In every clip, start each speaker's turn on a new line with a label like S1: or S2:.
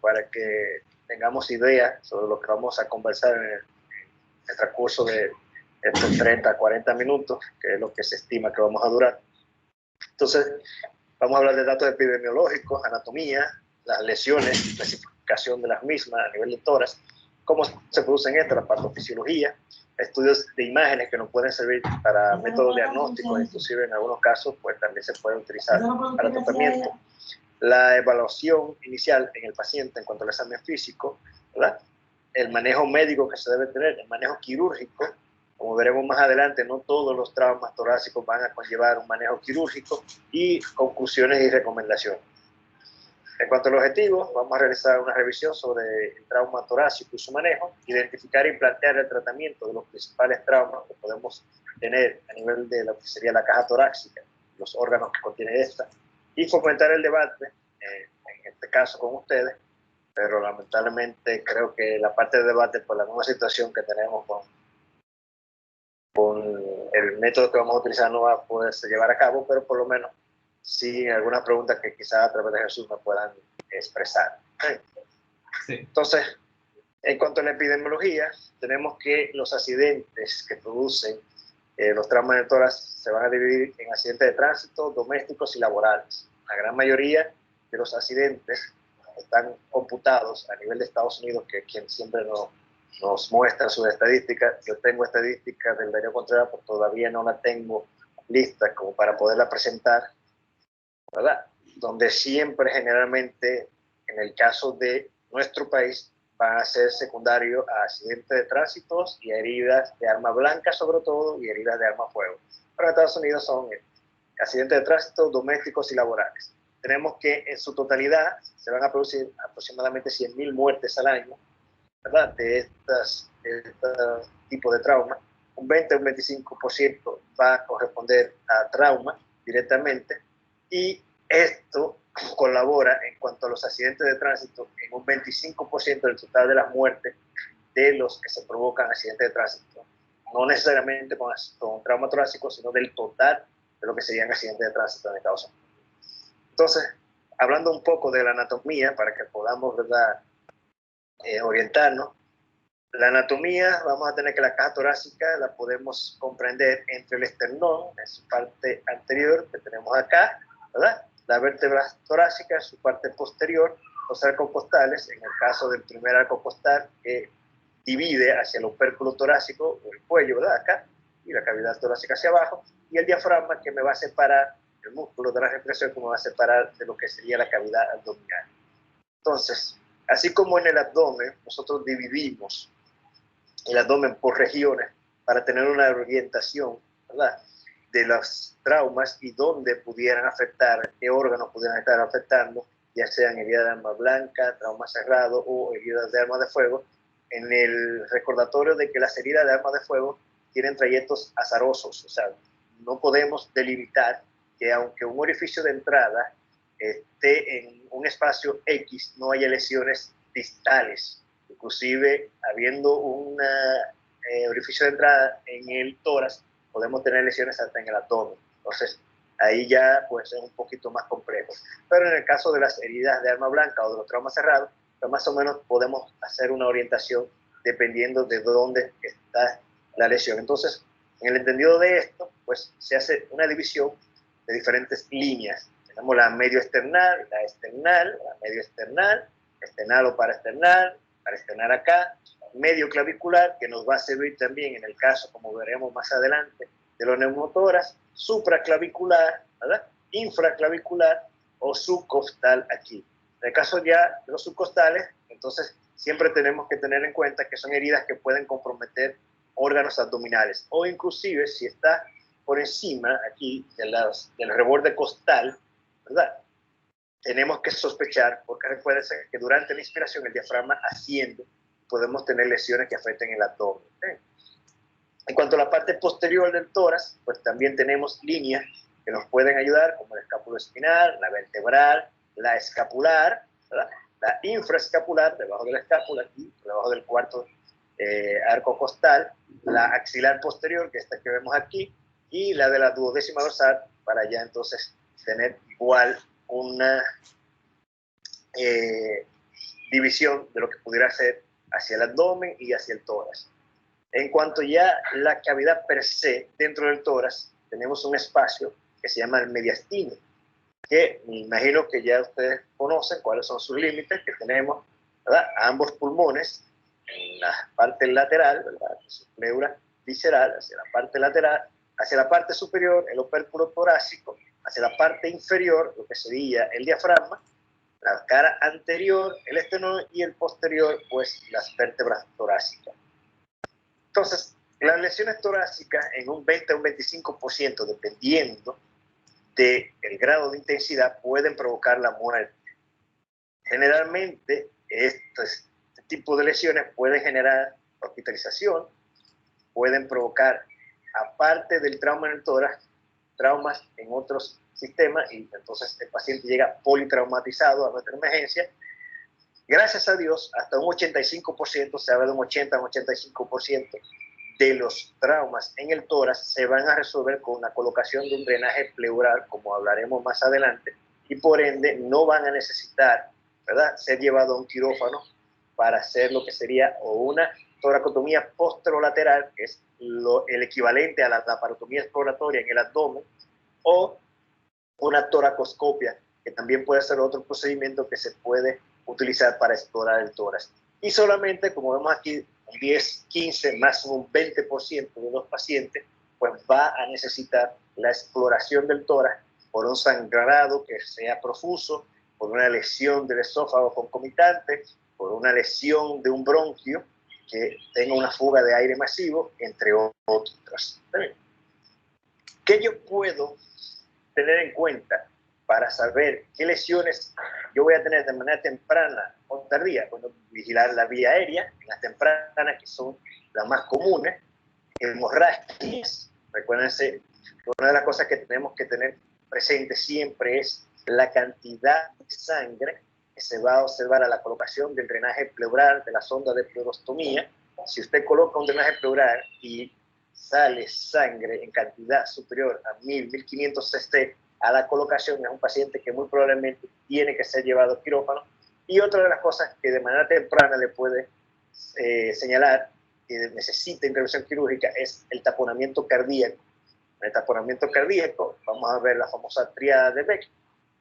S1: para que tengamos idea sobre lo que vamos a conversar en el transcurso de estos 30 a 40 minutos, que es lo que se estima que vamos a durar. Entonces, vamos a hablar de datos epidemiológicos, anatomía, las lesiones, clasificación de las mismas a nivel de tórax, cómo se producen estas, la patofisiología, estudios de imágenes que nos pueden servir para métodos diagnósticos, inclusive en algunos casos pues también se pueden utilizar para tratamiento, la evaluación inicial en el paciente en cuanto al examen físico, ¿verdad? El manejo médico que se debe tener, el manejo quirúrgico. Como veremos más adelante, no todos los traumas torácicos van a conllevar un manejo quirúrgico, y conclusiones y recomendaciones. En cuanto al objetivo, vamos a realizar una revisión sobre el trauma torácico y su manejo, identificar y plantear el tratamiento de los principales traumas que podemos tener a nivel de lo que sería la caja torácica, los órganos que contiene esta, y fomentar el debate, en este caso con ustedes, pero lamentablemente creo que la parte de debate por la nueva situación que tenemos con el método que vamos a utilizar no va a poderse llevar a cabo, pero por lo menos sí algunas preguntas que quizás a través de Jesús me puedan expresar. Sí. Entonces, en cuanto a la epidemiología, tenemos que los accidentes que producen los traumas de tórax se van a dividir en accidentes de tránsito, domésticos y laborales. La gran mayoría de los accidentes están computados a nivel de Estados Unidos, que quien siempre nos muestra sus estadísticas. Yo tengo estadísticas del Darío Contreras, pero todavía no la tengo lista como para poderla presentar, ¿verdad? Donde siempre, generalmente, en el caso de nuestro país, van a ser secundarios a accidentes de tránsitos y heridas de arma blanca, sobre todo, y heridas de arma fuego. Pero en Estados Unidos son accidentes de tránsito, domésticos y laborales. Tenemos que en su totalidad se van a producir aproximadamente 100.000 muertes al año, ¿verdad? De este tipo de trauma. Un 20 o un 25% va a corresponder a trauma directamente, y esto colabora en cuanto a los accidentes de tránsito en un 25% del total de las muertes de los que se provocan accidentes de tránsito. No necesariamente con trauma torácico, sino del total de lo que serían accidentes de tránsito en Estados Unidos. Entonces, hablando un poco de la anatomía, para que podamos, ¿verdad?, orientarnos. La anatomía, vamos a tener que la caja torácica la podemos comprender entre el esternón, en su parte anterior, que tenemos acá, ¿verdad? La vértebra torácica en su parte posterior, los arcos costales, en el caso del primer arco costal, que divide hacia el opérculo torácico, o el cuello, ¿verdad? Acá, y la cavidad torácica hacia abajo, y el diafragma, que me va a separar, el músculo de la respiración, que me va a separar de lo que sería la cavidad abdominal. Entonces, así como en el abdomen, nosotros dividimos el abdomen por regiones para tener una orientación, ¿verdad?, de los traumas y dónde pudieran afectar, qué órganos pudieran estar afectando, ya sean heridas de arma blanca, trauma cerrado o heridas de arma de fuego, en el recordatorio de que las heridas de arma de fuego tienen trayectos azarosos. O sea, no podemos delimitar que aunque un orificio de entrada esté en un espacio X, no haya lesiones distales. Inclusive, habiendo un orificio de entrada en el tórax, podemos tener lesiones hasta en el abdomen. Entonces, ahí ya pues, es un poquito más complejo. Pero en el caso de las heridas de arma blanca o de los traumas cerrados, pues más o menos podemos hacer una orientación dependiendo de dónde está la lesión. Entonces, en el entendido de esto, pues se hace una división de diferentes líneas. Tenemos la medio external, la external, la medio external, external o paraesternal acá, medio clavicular, que nos va a servir también en el caso, como veremos más adelante, de los neumotoras, supraclavicular, ¿verdad?, infraclavicular o subcostal aquí. En el caso ya de los subcostales, entonces siempre tenemos que tener en cuenta que son heridas que pueden comprometer órganos abdominales, o inclusive si está por encima aquí del reborde costal, ¿verdad?, tenemos que sospechar, porque recuérdense que durante la inspiración el diafragma asciende, podemos tener lesiones que afecten el abdomen. En cuanto a la parte posterior del tórax, pues también tenemos líneas que nos pueden ayudar, como el escápulo espinal, la vertebral, la escapular, ¿verdad?, la infraescapular, debajo de la escápula, aquí, debajo del cuarto arco costal, la axilar posterior, que es esta que vemos aquí, y la de la duodécima dorsal, para ya entonces tener igual una división de lo que pudiera ser hacia el abdomen y hacia el tórax. En cuanto ya la cavidad per se dentro del tórax, tenemos un espacio que se llama el mediastino, que me imagino que ya ustedes conocen cuáles son sus límites, que tenemos, ¿verdad?, a ambos pulmones en la parte lateral, ¿verdad?, su pleura visceral hacia la parte lateral, hacia la parte superior el opérculo torácico, hacia la parte inferior lo que sería el diafragma, la cara anterior el esternón y el posterior pues las vértebras torácicas. Entonces, las lesiones torácicas en un 20 a un 25%, dependiendo del grado de intensidad, pueden provocar la muerte. Generalmente, este tipo de lesiones pueden generar hospitalización, pueden provocar, aparte del trauma en el tórax, traumas en otros sistemas, y entonces el paciente llega politraumatizado a nuestra emergencia. Gracias a Dios, hasta un 85%, se habla de un 80 a un 85% de los traumas en el tórax se van a resolver con la colocación de un drenaje pleural, como hablaremos más adelante, y por ende no van a necesitar, ¿verdad?, ser llevados a un quirófano para hacer lo que sería o una toracotomía posterolateral, que es el equivalente a la laparotomía exploratoria en el abdomen, o una toracoscopia, que también puede ser otro procedimiento que se puede utilizar para explorar el tórax. Y solamente, como vemos aquí, 10, 15, máximo un 20% de los pacientes, pues va a necesitar la exploración del tórax por un sangrado que sea profuso, por una lesión del esófago concomitante, por una lesión de un bronquio que tenga una fuga de aire masivo, entre otras. ¿Qué yo puedo tener en cuenta para saber qué lesiones yo voy a tener de manera temprana o tardía? Bueno, vigilar la vía aérea, las tempranas, que son las más comunes, hemorragias. Recuérdense, una de las cosas que tenemos que tener presente siempre es la cantidad de sangre que se va a observar a la colocación del drenaje pleural, de la sonda de pleurostomía. Si usted coloca un drenaje pleural y sale sangre en cantidad superior a 1000, 1500 cc a la colocación, es un paciente que muy probablemente tiene que ser llevado a quirófano. Y otra de las cosas que de manera temprana le puede señalar que necesita intervención quirúrgica es el taponamiento cardíaco. En el taponamiento cardíaco vamos a ver la famosa tríada de Beck,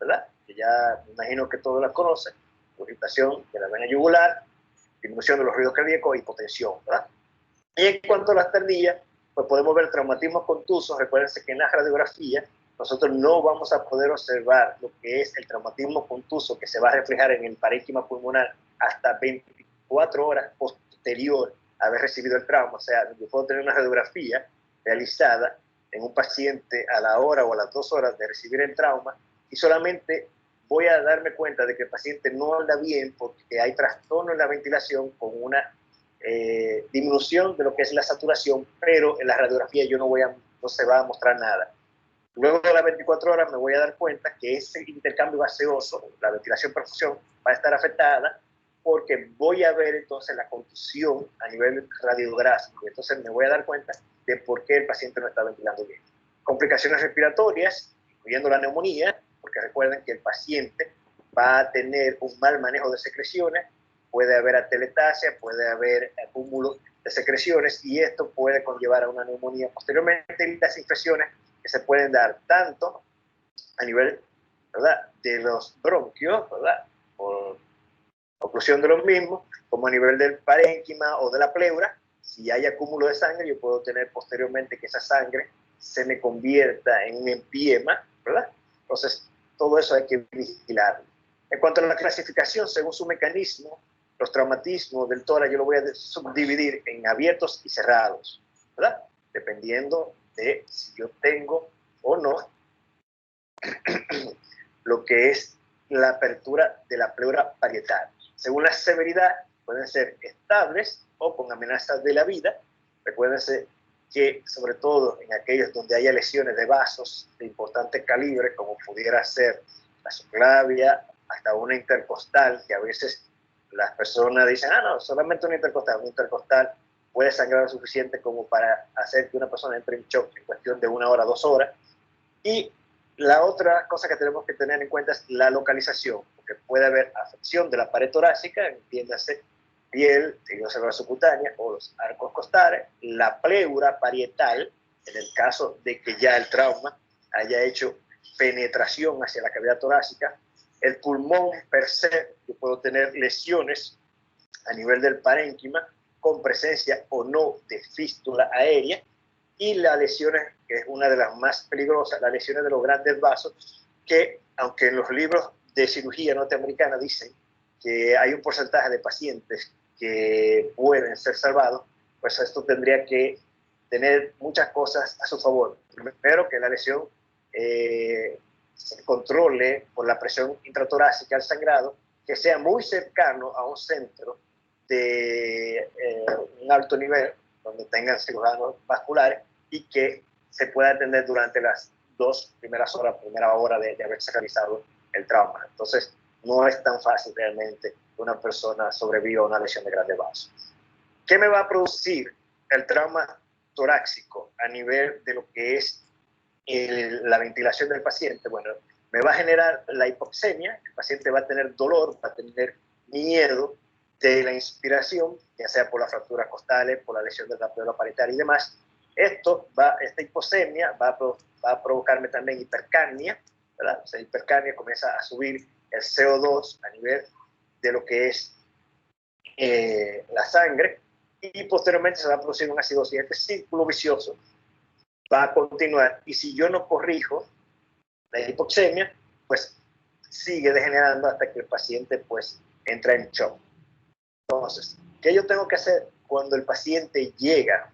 S1: ¿verdad?, que ya me imagino que todos la conocen: irritación de la vena yugular, disminución de los ruidos cardíacos, hipotensión, ¿verdad? Y en cuanto a las tardías, pues podemos ver traumatismos contusos. Recuérdense que en la radiografía nosotros no vamos a poder observar lo que es el traumatismo contuso, que se va a reflejar en el parénquima pulmonar hasta 24 horas posterior a haber recibido el trauma. O sea, yo puedo tener una radiografía realizada en un paciente a la hora o a las 2 horas de recibir el trauma, y solamente voy a darme cuenta de que el paciente no anda bien porque hay trastorno en la ventilación con una disminución de lo que es la saturación, pero en la radiografía no se va a mostrar nada. Luego de las 24 horas me voy a dar cuenta que ese intercambio gaseoso, la ventilación-perfusión, va a estar afectada, porque voy a ver entonces la contusión a nivel radiográfico. Entonces me voy a dar cuenta de por qué el paciente no está ventilando bien. Complicaciones respiratorias, incluyendo la neumonía, porque recuerden que el paciente va a tener un mal manejo de secreciones, puede haber atelectasia, puede haber acúmulo de secreciones, y esto puede conllevar a una neumonía posteriormente. Y las infecciones que se pueden dar tanto a nivel, ¿verdad?, de los bronquios, ¿verdad?, por oclusión de los mismos, como a nivel del parénquima o de la pleura. Si hay acúmulo de sangre, yo puedo tener posteriormente que esa sangre se me convierta en un empiema, ¿verdad? Entonces, todo eso hay que vigilarlo. En cuanto a la clasificación, según su mecanismo, los traumatismos del tórax yo lo voy a subdividir en abiertos y cerrados, ¿verdad?, dependiendo de si yo tengo o no lo que es la apertura de la pleura parietal. Según la severidad, pueden ser estables o con amenazas de la vida. Recuérdense que, sobre todo en aquellos donde haya lesiones de vasos de importante calibre, como pudiera ser la subclavia, hasta una intercostal, que a veces las personas dicen, no, solamente una intercostal puede sangrar lo suficiente como para hacer que una persona entre en shock en cuestión de 1 hora, 2 horas. Y la otra cosa que tenemos que tener en cuenta es la localización. que puede haber afección de la pared torácica, entiéndase piel, tejido celular subcutánea o los arcos costales, la pleura parietal, en el caso de que ya el trauma haya hecho penetración hacia la cavidad torácica, el pulmón per se, yo puedo tener lesiones a nivel del parénquima con presencia o no de fístula aérea, y las lesiones, que es una de las más peligrosas, las lesiones de los grandes vasos, que aunque en los libros de cirugía norteamericana dicen que hay un porcentaje de pacientes que pueden ser salvados, pues esto tendría que tener muchas cosas a su favor. Primero, que la lesión se controle por la presión intratorácica, el sangrado, que sea muy cercano a un centro de un alto nivel, donde tengan cirujanos vasculares, y que se pueda atender durante las 2 primeras horas, primera hora de haberse realizado el trauma. Entonces, no es tan fácil realmente que una persona sobreviva a una lesión de grandes vasos. ¿Qué me va a producir el trauma torácico a nivel de lo que es la ventilación del paciente? Bueno, me va a generar la hipoxemia, el paciente va a tener dolor, va a tener miedo de la inspiración, ya sea por las fracturas costales, por la lesión de la pleura parietal y demás. Esta hipoxemia va a provocarme también hipercapnia, ¿verdad? O sea, hipercapnia, comienza a subir el CO2 a nivel de lo que es la sangre, y posteriormente se va a producir una acidosis. Este círculo vicioso va a continuar, y si yo no corrijo la hipoxemia, pues sigue degenerando hasta que el paciente pues entra en shock. Entonces, ¿qué yo tengo que hacer cuando el paciente llega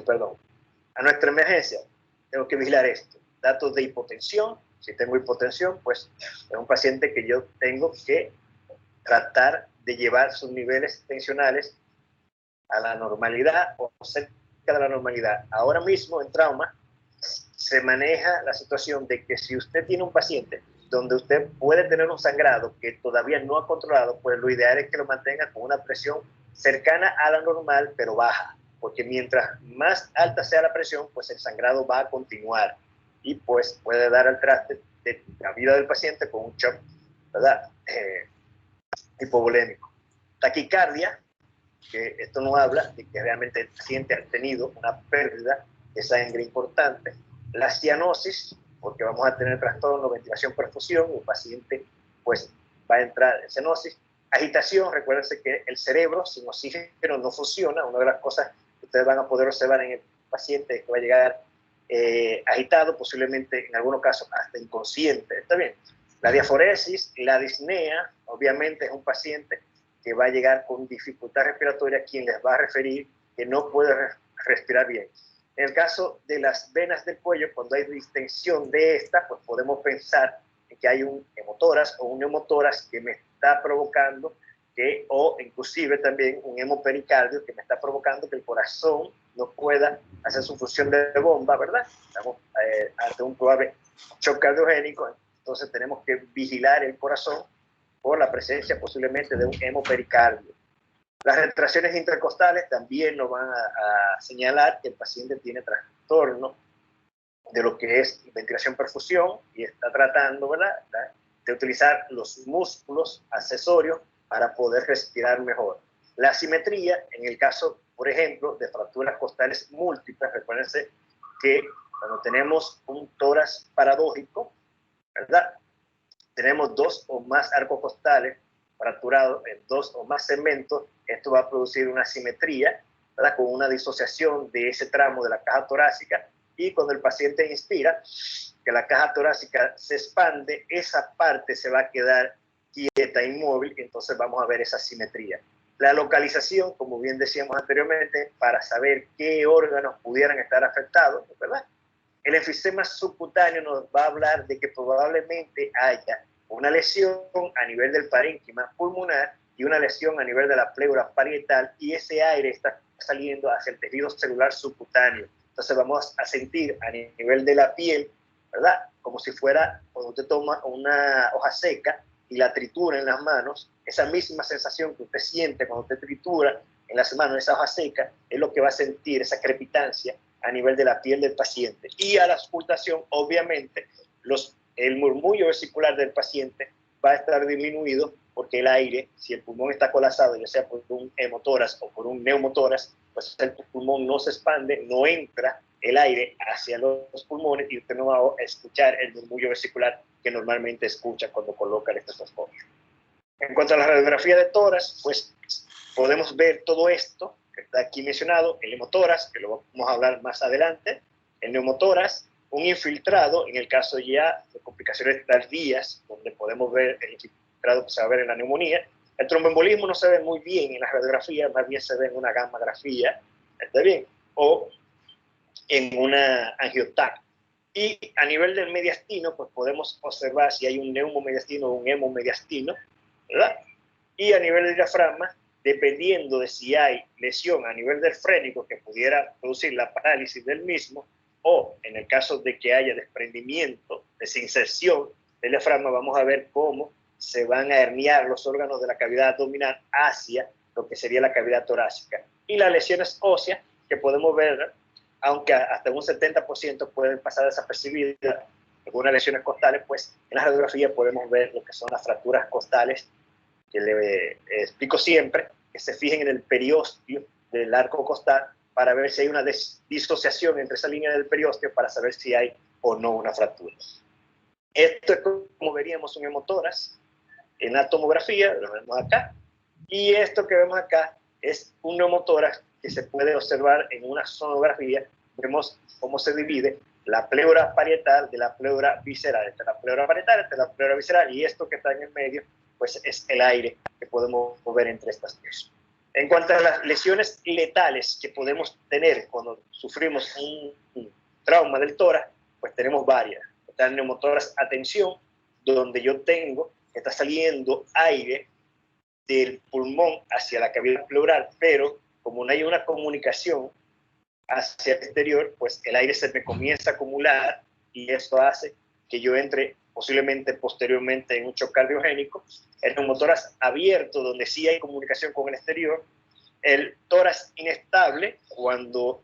S1: perdón, a nuestra emergencia? Tengo que vigilar esto. Datos de hipotensión. Si tengo hipotensión, pues es un paciente que yo tengo que tratar de llevar sus niveles tensionales a la normalidad o cerca de la normalidad. Ahora mismo en trauma se maneja la situación de que si usted tiene un paciente donde usted puede tener un sangrado que todavía no ha controlado, pues lo ideal es que lo mantenga con una presión cercana a la normal, pero baja, porque mientras más alta sea la presión, pues el sangrado va a continuar y pues puede dar al traste de la vida del paciente con un shock, ¿verdad? Hipovolémico. Taquicardia, que esto no habla de que realmente el paciente ha tenido una pérdida de sangre importante. La cianosis, porque vamos a tener trastorno, ventilación, perfusión, el paciente pues va a entrar en cianosis. Agitación, recuérdense que el cerebro sin oxígeno no funciona. Una de las cosas que ustedes van a poder observar en el paciente es que va a llegar agitado, posiblemente en algunos casos hasta inconsciente. ¿Está bien? La diaforesis, la disnea, obviamente es un paciente que va a llegar con dificultad respiratoria, quien les va a referir que no puede respirar bien. En el caso de las venas del cuello, cuando hay distensión de esta, pues podemos pensar que hay un hemotórax o un neumotórax que me está provocando o inclusive también un hemopericardio que me está provocando que el corazón no pueda hacer su función de bomba, ¿verdad? Estamos ante un probable shock cardiogénico, entonces tenemos que vigilar el corazón por la presencia posiblemente de un hemopericardio. Las retracciones intercostales también nos van a señalar que el paciente tiene trastorno de lo que es ventilación-perfusión y está tratando, ¿verdad?, de utilizar los músculos accesorios para poder respirar mejor. La asimetría, en el caso, por ejemplo, de fracturas costales múltiples, recuérdense que cuando tenemos un tórax paradójico, ¿verdad?, tenemos 2 o más arcos costales fracturados en 2 o más segmentos, esto va a producir una asimetría, ¿verdad?, con una disociación de ese tramo de la caja torácica, y cuando el paciente inspira, que la caja torácica se expande, esa parte se va a quedar quieta, inmóvil, y entonces vamos a ver esa asimetría. La localización, como bien decíamos anteriormente, para saber qué órganos pudieran estar afectados, ¿verdad? El enfisema subcutáneo nos va a hablar de que probablemente haya una lesión a nivel del parénquima pulmonar y una lesión a nivel de la pleura parietal, y ese aire está saliendo hacia el tejido celular subcutáneo. Entonces vamos a sentir a nivel de la piel, ¿verdad?, como si fuera cuando usted toma una hoja seca y la tritura en las manos, esa misma sensación que usted siente cuando usted tritura en las manos esa hoja seca, es lo que va a sentir, esa crepitancia a nivel de la piel del paciente. Y a la auscultación, obviamente, el murmullo vesicular del paciente va a estar disminuido porque el aire, si el pulmón está colapsado, ya sea por un hemotórax o por un neumotórax, pues el pulmón no se expande, no entra el aire hacia los pulmones y usted no va a escuchar el murmullo vesicular que normalmente escucha cuando coloca el estetoscopio. En cuanto a la radiografía de tórax, pues podemos ver todo esto que está aquí mencionado, el hemotórax, que lo vamos a hablar más adelante, el neumotórax, un infiltrado, en el caso ya de complicaciones tardías, donde podemos ver el infiltrado que se va a ver en la neumonía. El tromboembolismo no se ve muy bien en la radiografía, más bien se ve en una gammagrafía, ¿está bien? O en una angiotac. Y a nivel del mediastino, pues podemos observar si hay un neumomediastino o un hemomediastino, ¿verdad? Y a nivel del diafragma, dependiendo de si hay lesión a nivel del frénico que pudiera producir la parálisis del mismo, o en el caso de que haya desprendimiento, desinserción del diafragma, vamos a ver cómo se van a herniar los órganos de la cavidad abdominal hacia lo que sería la cavidad torácica. Y las lesiones óseas que podemos ver, aunque hasta un 70% pueden pasar desapercibidas, algunas lesiones costales, pues en la radiografía podemos ver lo que son las fracturas costales, que le explico siempre, que se fijen en el periósteo del arco costal para ver si hay una disociación entre esa línea del periósteo para saber si hay o no una fractura. Esto es como veríamos un hemotórax en la tomografía, lo vemos acá, y esto que vemos acá es un neumotórax que se puede observar en una sonografía. Vemos cómo se divide la pleura parietal de la pleura visceral, entre la pleura parietal, entre la pleura visceral, y esto que está en el medio, pues es el aire que podemos mover entre estas dos. En cuanto a las lesiones letales que podemos tener cuando sufrimos un trauma del tórax, pues tenemos varias. Está el neumotórax a tensión, donde yo tengo que está saliendo aire del pulmón hacia la cavidad pleural, pero como no hay una comunicación hacia el exterior, pues el aire se me comienza a acumular y esto hace que yo entre posiblemente posteriormente en un shock cardiogénico. El neumotórax abierto, donde sí hay comunicación con el exterior. El tórax inestable, cuando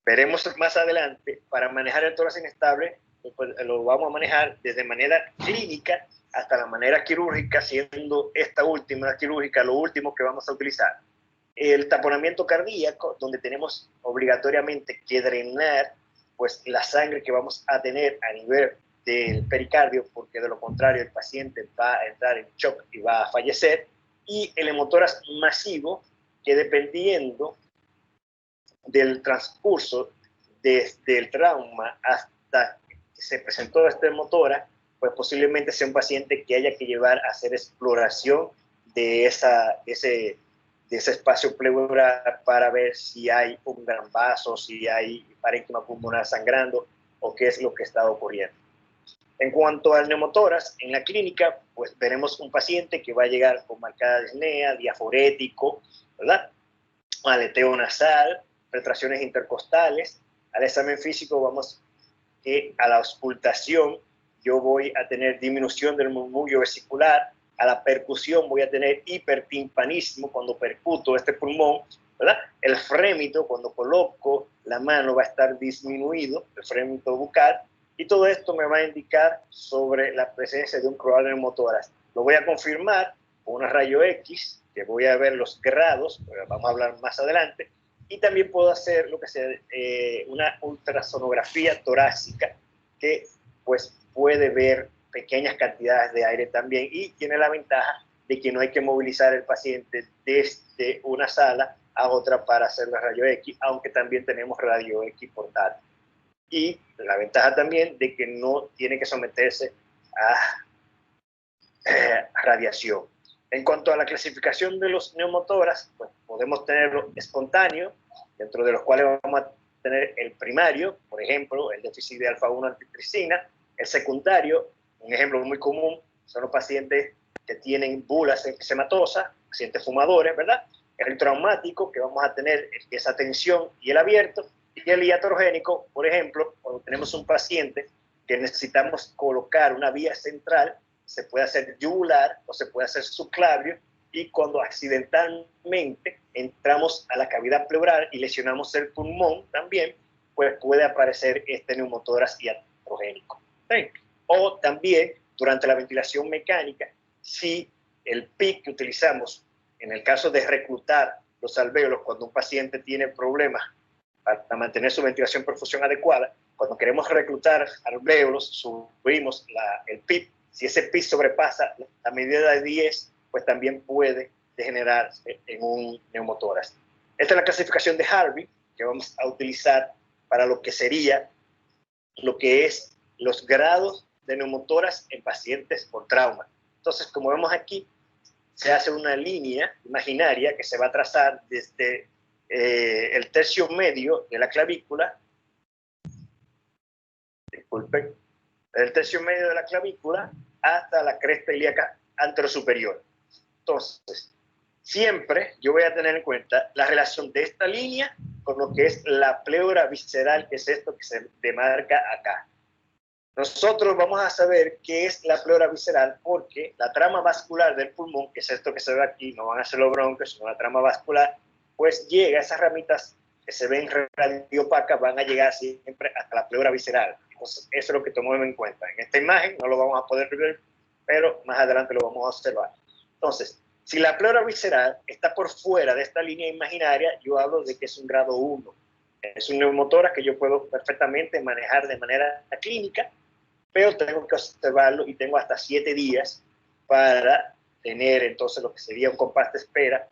S1: veremos más adelante, para manejar el tórax inestable, pues lo vamos a manejar desde manera clínica hasta la manera quirúrgica, siendo esta última quirúrgica lo último que vamos a utilizar. El taponamiento cardíaco, donde tenemos obligatoriamente que drenar pues la sangre que vamos a tener a nivel del pericardio, porque de lo contrario el paciente va a entrar en shock y va a fallecer. Y el hemotórax masivo, que dependiendo del transcurso desde el trauma hasta que se presentó este hemotórax, pues posiblemente sea un paciente que haya que llevar a hacer exploración de ese espacio pleural para ver si hay un gran vaso, si hay parénquima pulmonar sangrando o qué es lo que está ocurriendo. En cuanto al neumotórax, en la clínica, pues veremos un paciente que va a llegar con marcada disnea, diaforético, ¿verdad? Aleteo nasal, retracciones intercostales. Al examen físico vamos que a la auscultación yo voy a tener disminución del murmullo vesicular, a la percusión voy a tener hipertimpanismo cuando percuto este pulmón, ¿verdad? El frémito, cuando coloco la mano, va a estar disminuido, el frémito bucal, y todo esto me va a indicar sobre la presencia de un probable neumotórax. Lo voy a confirmar con una rayo X, que voy a ver los grados, vamos a hablar más adelante, y también puedo hacer lo que sea una ultrasonografía torácica, que pues puede ver pequeñas cantidades de aire también y tiene la ventaja de que no hay que movilizar el paciente desde una sala a otra para hacer la rayo X, aunque también tenemos radio X portátil. Y la ventaja también de que no tiene que someterse a radiación. En cuanto a la clasificación de los neumotórax, pues podemos tenerlo espontáneo, dentro de los cuales vamos a tener el primario, por ejemplo, el déficit de alfa-1 antitricina, el secundario, un ejemplo muy común, son los pacientes que tienen bulas enfisematosas, pacientes fumadores, ¿verdad? El traumático, que vamos a tener esa tensión y el abierto, y el iatrogénico, por ejemplo, cuando tenemos un paciente que necesitamos colocar una vía central, se puede hacer yugular o se puede hacer subclavio, y cuando accidentalmente entramos a la cavidad pleural y lesionamos el pulmón también, pues puede aparecer este neumotórax iatrogénico. ¿Sí? O también durante la ventilación mecánica, si el PIC que utilizamos en el caso de reclutar los alvéolos cuando un paciente tiene problemas para mantener su ventilación perfusión adecuada, cuando queremos reclutar alvéolos, subimos el PIP. Si ese PIP sobrepasa la medida de 10, pues también puede degenerarse en un neumotórax. Esta es la clasificación de Harvey que vamos a utilizar para lo que sería, lo que es los grados de neumotórax en pacientes por trauma. Entonces, como vemos aquí, se hace una línea imaginaria que se va a trazar desde el tercio medio de la clavícula, disculpen, el tercio medio de la clavícula hasta la cresta ilíaca anterosuperior. Entonces, siempre yo voy a tener en cuenta la relación de esta línea con lo que es la pleura visceral, que es esto que se demarca acá. Nosotros vamos a saber qué es la pleura visceral porque la trama vascular del pulmón, que es esto que se ve aquí, no van a ser los bronquios, sino la trama vascular, pues llega, esas ramitas que se ven radiopacas van a llegar siempre hasta la pleura visceral. Entonces, eso es lo que tomemos en cuenta. En esta imagen no lo vamos a poder ver, pero más adelante lo vamos a observar. Entonces, si la pleura visceral está por fuera de esta línea imaginaria, yo hablo de que es un grado 1. Es un neumotórax que yo puedo perfectamente manejar de manera clínica, pero tengo que observarlo y tengo hasta 7 días para tener entonces lo que sería un compás de espera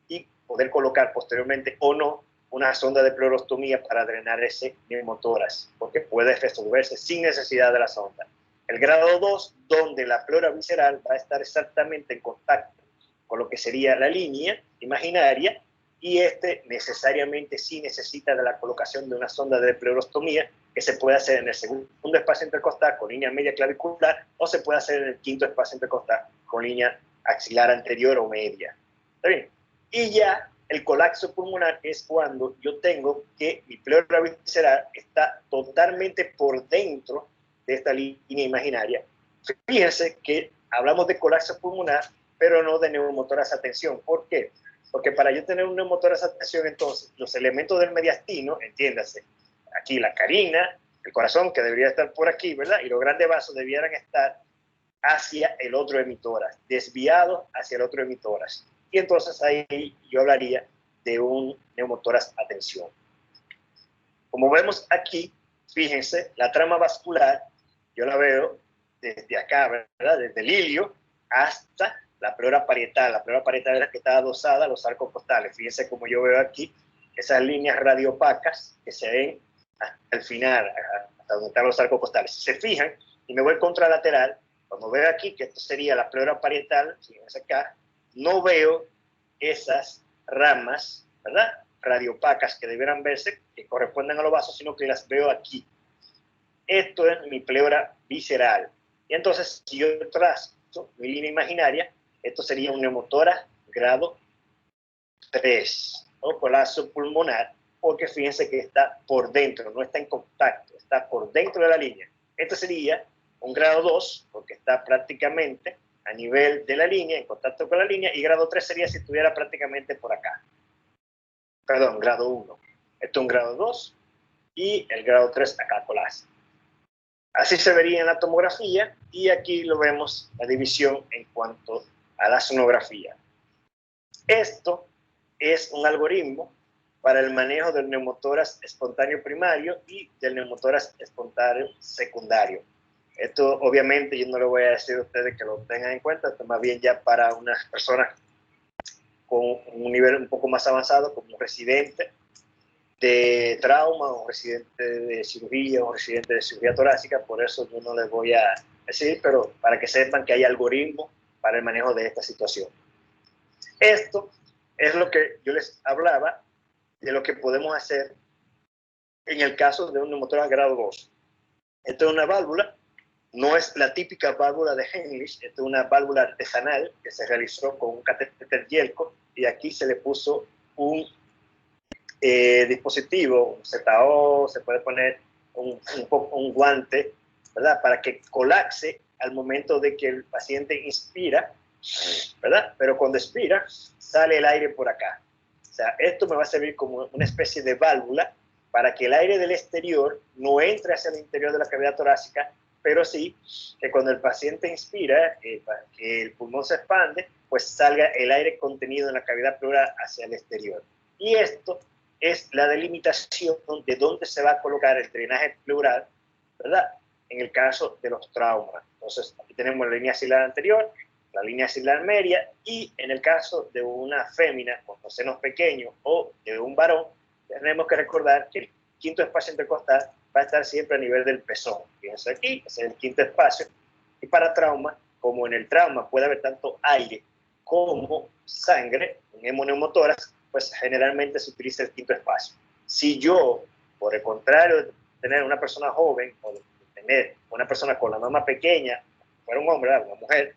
S1: y poder colocar posteriormente o no una sonda de pleurostomía para drenar ese neumotórax, porque puede resolverse sin necesidad de la sonda. El grado 2, donde la pleura visceral va a estar exactamente en contacto con lo que sería la línea imaginaria, y necesariamente sí necesita de la colocación de una sonda de pleurostomía que se puede hacer en el segundo espacio intercostal con línea media clavicular o se puede hacer en el quinto espacio intercostal con línea axilar anterior o media. ¿Está bien? Y ya el colapso pulmonar es cuando yo tengo que mi pleura visceral está totalmente por dentro de esta línea imaginaria. Fíjense que hablamos de colapso pulmonar, pero no de neumotórax a tensión. ¿Por qué? Porque para yo tener un neumotórax a tensión, entonces, los elementos del mediastino, entiéndase, aquí la carina, el corazón, que debería estar por aquí, ¿verdad? Y los grandes vasos debieran estar hacia el otro hemitórax, desviados hacia el otro hemitórax. Y entonces ahí yo hablaría de un neumotórax a tensión. Como vemos aquí, fíjense, la trama vascular, yo la veo desde acá, ¿verdad? Desde el ilio hasta la pleura parietal. La pleura parietal es la que está adosada a los arcos costales. Fíjense como yo veo aquí esas líneas radiopacas que se ven hasta el final, hasta donde están los arcos costales. Si se fijan, y me voy contralateral, cuando veo aquí que esto sería la pleura parietal, fíjense acá, no veo esas ramas, ¿verdad? Radiopacas que debieran verse, que corresponden a los vasos, sino que las veo aquí. Esto es mi pleura visceral. Y entonces, si yo trazo mi línea imaginaria, esto sería un neumotórax grado 3, o colapso pulmonar, porque fíjense que está por dentro, no está en contacto, está por dentro de la línea. Esto sería un grado 2, porque está prácticamente a nivel de la línea, en contacto con la línea, y grado 3 sería si estuviera prácticamente por acá. Perdón, grado 1. Esto es un grado 2, y el grado 3 acá colapso. Así se vería en la tomografía, y aquí lo vemos, la división en cuanto a la sonografía. Esto es un algoritmo para el manejo del neumotórax espontáneo primario y del neumotórax espontáneo secundario. Esto obviamente yo no le voy a decir a ustedes que lo tengan en cuenta, esto más bien ya para unas personas con un nivel un poco más avanzado, como un residente de trauma, un residente de cirugía, un residente de cirugía torácica. Por eso yo no les voy a decir, pero para que sepan que hay algoritmos para el manejo de esta situación. Esto es lo que yo les hablaba de lo que podemos hacer en el caso de un neumotórax grado 2. Esto es una válvula, no es la típica válvula de Heimlich, esto es una válvula artesanal que se realizó con un catéter Yelko, y aquí se le puso un dispositivo, un ZO, se puede poner un guante, ¿verdad? Para que colapse al momento de que el paciente inspira, ¿verdad? Pero cuando expira, sale el aire por acá. O sea, esto me va a servir como una especie de válvula para que el aire del exterior no entre hacia el interior de la cavidad torácica, pero sí que cuando el paciente inspira, que el pulmón se expande, pues salga el aire contenido en la cavidad pleural hacia el exterior. Y esto es la delimitación de dónde se va a colocar el drenaje pleural, ¿verdad? En el caso de los traumas. Entonces, aquí tenemos la línea axilar anterior, la línea axilar media, y en el caso de una fémina con los senos pequeños o de un varón, tenemos que recordar que el quinto espacio intercostal va a estar siempre a nivel del pezón. Fíjense aquí, ese es el quinto espacio. Y para trauma, como en el trauma puede haber tanto aire como sangre, en hemoneumotoras, pues generalmente se utiliza el quinto espacio. Si yo, por el contrario de tener una persona joven o de tener una persona con la mama pequeña, fuera un hombre, una mujer,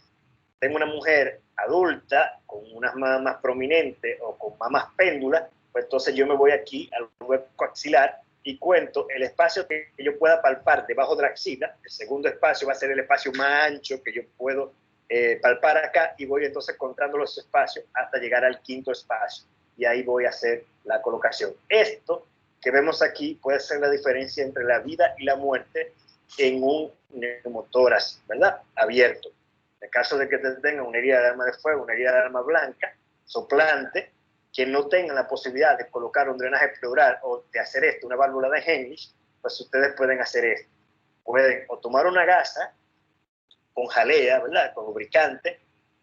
S1: tengo una mujer adulta con unas mamas más prominentes o con mamas péndulas, pues entonces yo me voy aquí al hueco axilar y cuento el espacio que yo pueda palpar debajo de la axila. El segundo espacio va a ser el espacio más ancho que yo puedo palpar acá, y voy entonces contando los espacios hasta llegar al quinto espacio, y ahí voy a hacer la colocación. Esto que vemos aquí puede ser la diferencia entre la vida y la muerte en un neumotórax, ¿verdad? Abierto. En el caso de que tengan una herida de arma de fuego, una herida de arma blanca, soplante, que no tengan la posibilidad de colocar un drenaje pleural o de hacer esto, una válvula de Henrich, pues ustedes pueden hacer esto. Pueden o tomar una gasa con jalea, ¿verdad? Con lubricante,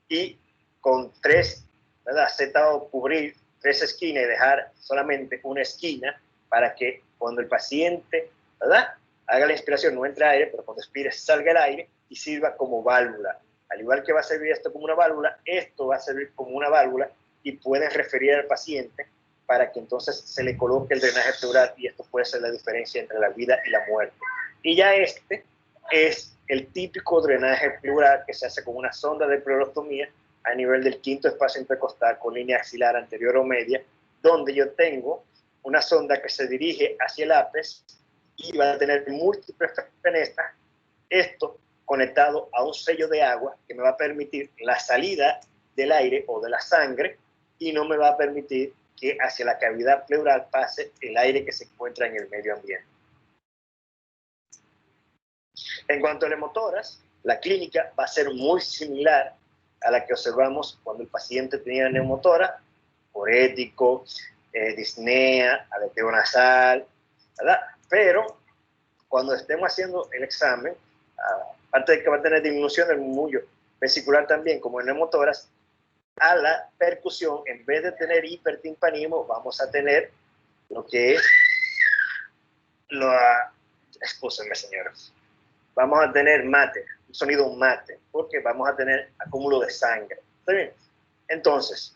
S1: y con tres, ¿verdad? Aceptado cubrir tres esquinas y dejar solamente una esquina para que cuando el paciente, ¿verdad? Haga la inspiración, no entre aire, pero cuando expire salga el aire y sirva como válvula. Al igual que va a servir esto como una válvula, esto va a servir como una válvula, y pueden referir al paciente para que entonces se le coloque el drenaje pleural, y esto puede ser la diferencia entre la vida y la muerte. Y ya este es el típico drenaje pleural que se hace con una sonda de pleurostomía a nivel del quinto espacio intercostal con línea axilar anterior o media, donde yo tengo una sonda que se dirige hacia el ápex y va a tener múltiples fenestras, esto conectado a un sello de agua que me va a permitir la salida del aire o de la sangre, y no me va a permitir que hacia la cavidad pleural pase el aire que se encuentra en el medio ambiente. En cuanto a neumotoras, la clínica va a ser muy similar a la que observamos cuando el paciente tenía neumotora, corético, disnea, aleteo nasal, ¿verdad? Pero cuando estemos haciendo el examen, aparte de que va a tener disminución del murmullo vesicular también, como en neumotoras, a la percusión, en vez de tener hipertimpanismo, vamos a tener lo que es excúsenme, señores, vamos a tener mate, un sonido mate, porque vamos a tener acúmulo de sangre. ¿Está bien? Entonces,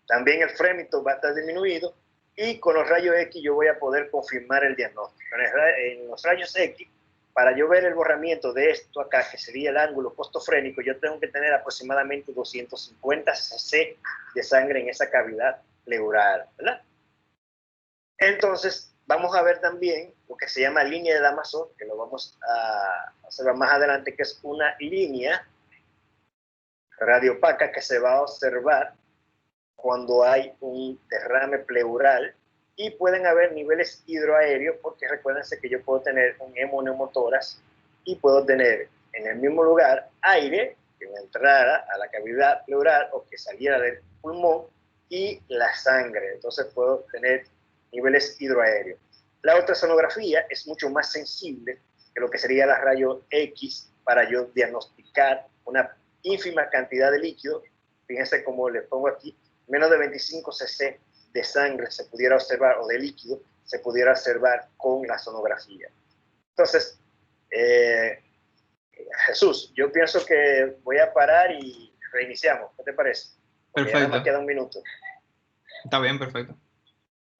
S1: también el frémito va a estar disminuido, y con los rayos X yo voy a poder confirmar el diagnóstico. En los rayos X, para yo ver el borramiento de esto acá, que sería el ángulo postofrénico, yo tengo que tener aproximadamente 250 cc de sangre en esa cavidad pleural, ¿verdad? Entonces, vamos a ver también lo que se llama línea de Damazón, que lo vamos a observar más adelante, que es una línea radiopaca que se va a observar cuando hay un derrame pleural, y pueden haber niveles hidroaéreos, porque recuérdense que yo puedo tener un hemoneumotórax y puedo tener en el mismo lugar aire que me entrara a la cavidad pleural o que saliera del pulmón, y la sangre. Entonces puedo tener niveles hidroaéreos. La ultrasonografía es mucho más sensible que lo que sería la rayos X para yo diagnosticar una ínfima cantidad de líquido. Fíjense cómo les pongo aquí, menos de 25 cc de sangre se pudiera observar, o de líquido se pudiera observar con la sonografía. Entonces, Jesús, yo pienso que voy a parar y reiniciamos. ¿Qué te parece? Porque
S2: perfecto.
S1: ya me queda un minuto.
S2: Está bien, perfecto.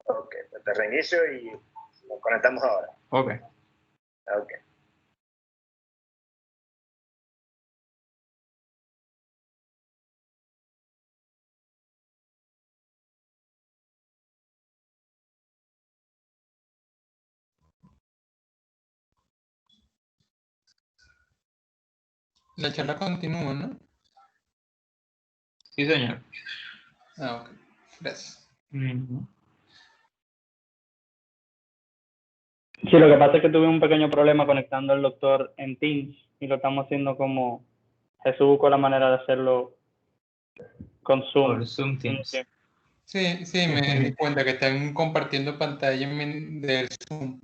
S1: Ok, pues te reinicio y nos conectamos ahora.
S2: Ok.
S1: Ok.
S2: La charla continúa, ¿no? Sí, señor.
S3: Ah, ok. Gracias. Sí, lo que pasa es que tuve un pequeño problema conectando al doctor en Teams y lo estamos haciendo como Jesús buscó la manera de hacerlo con Zoom.
S2: Por Zoom Teams.
S4: Sí, sí, me di cuenta que están compartiendo pantalla del Zoom.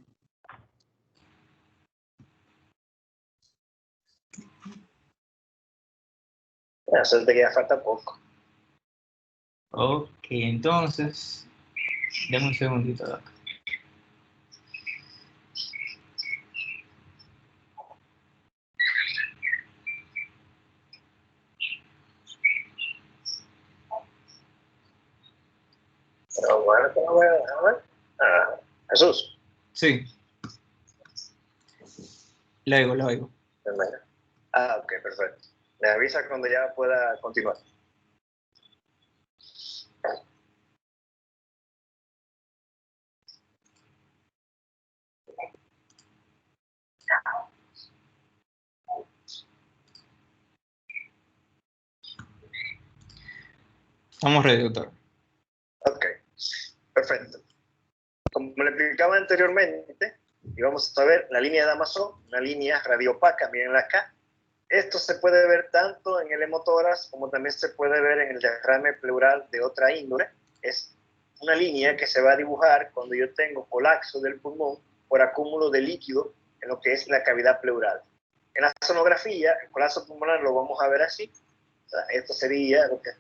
S1: Suerte que ya falta poco.
S2: Ok, entonces, denme un segundito de acá.
S1: Pero bueno. Jesús.
S2: Sí. Lo oigo.
S1: Ok, perfecto. Me avisa cuando ya pueda continuar.
S2: Estamos ready, doctor.
S1: Ok, perfecto. Como le explicaba anteriormente, íbamos a ver la línea de Amazon, una línea radiopaca, mírenla acá. Esto se puede ver tanto en el hemotórax como también se puede ver en el derrame pleural de otra índole. Es una línea que se va a dibujar cuando yo tengo colapso del pulmón por acúmulo de líquido en lo que es la cavidad pleural. En la sonografía, el colapso pulmonar lo vamos a ver así. O sea, esto sería lo que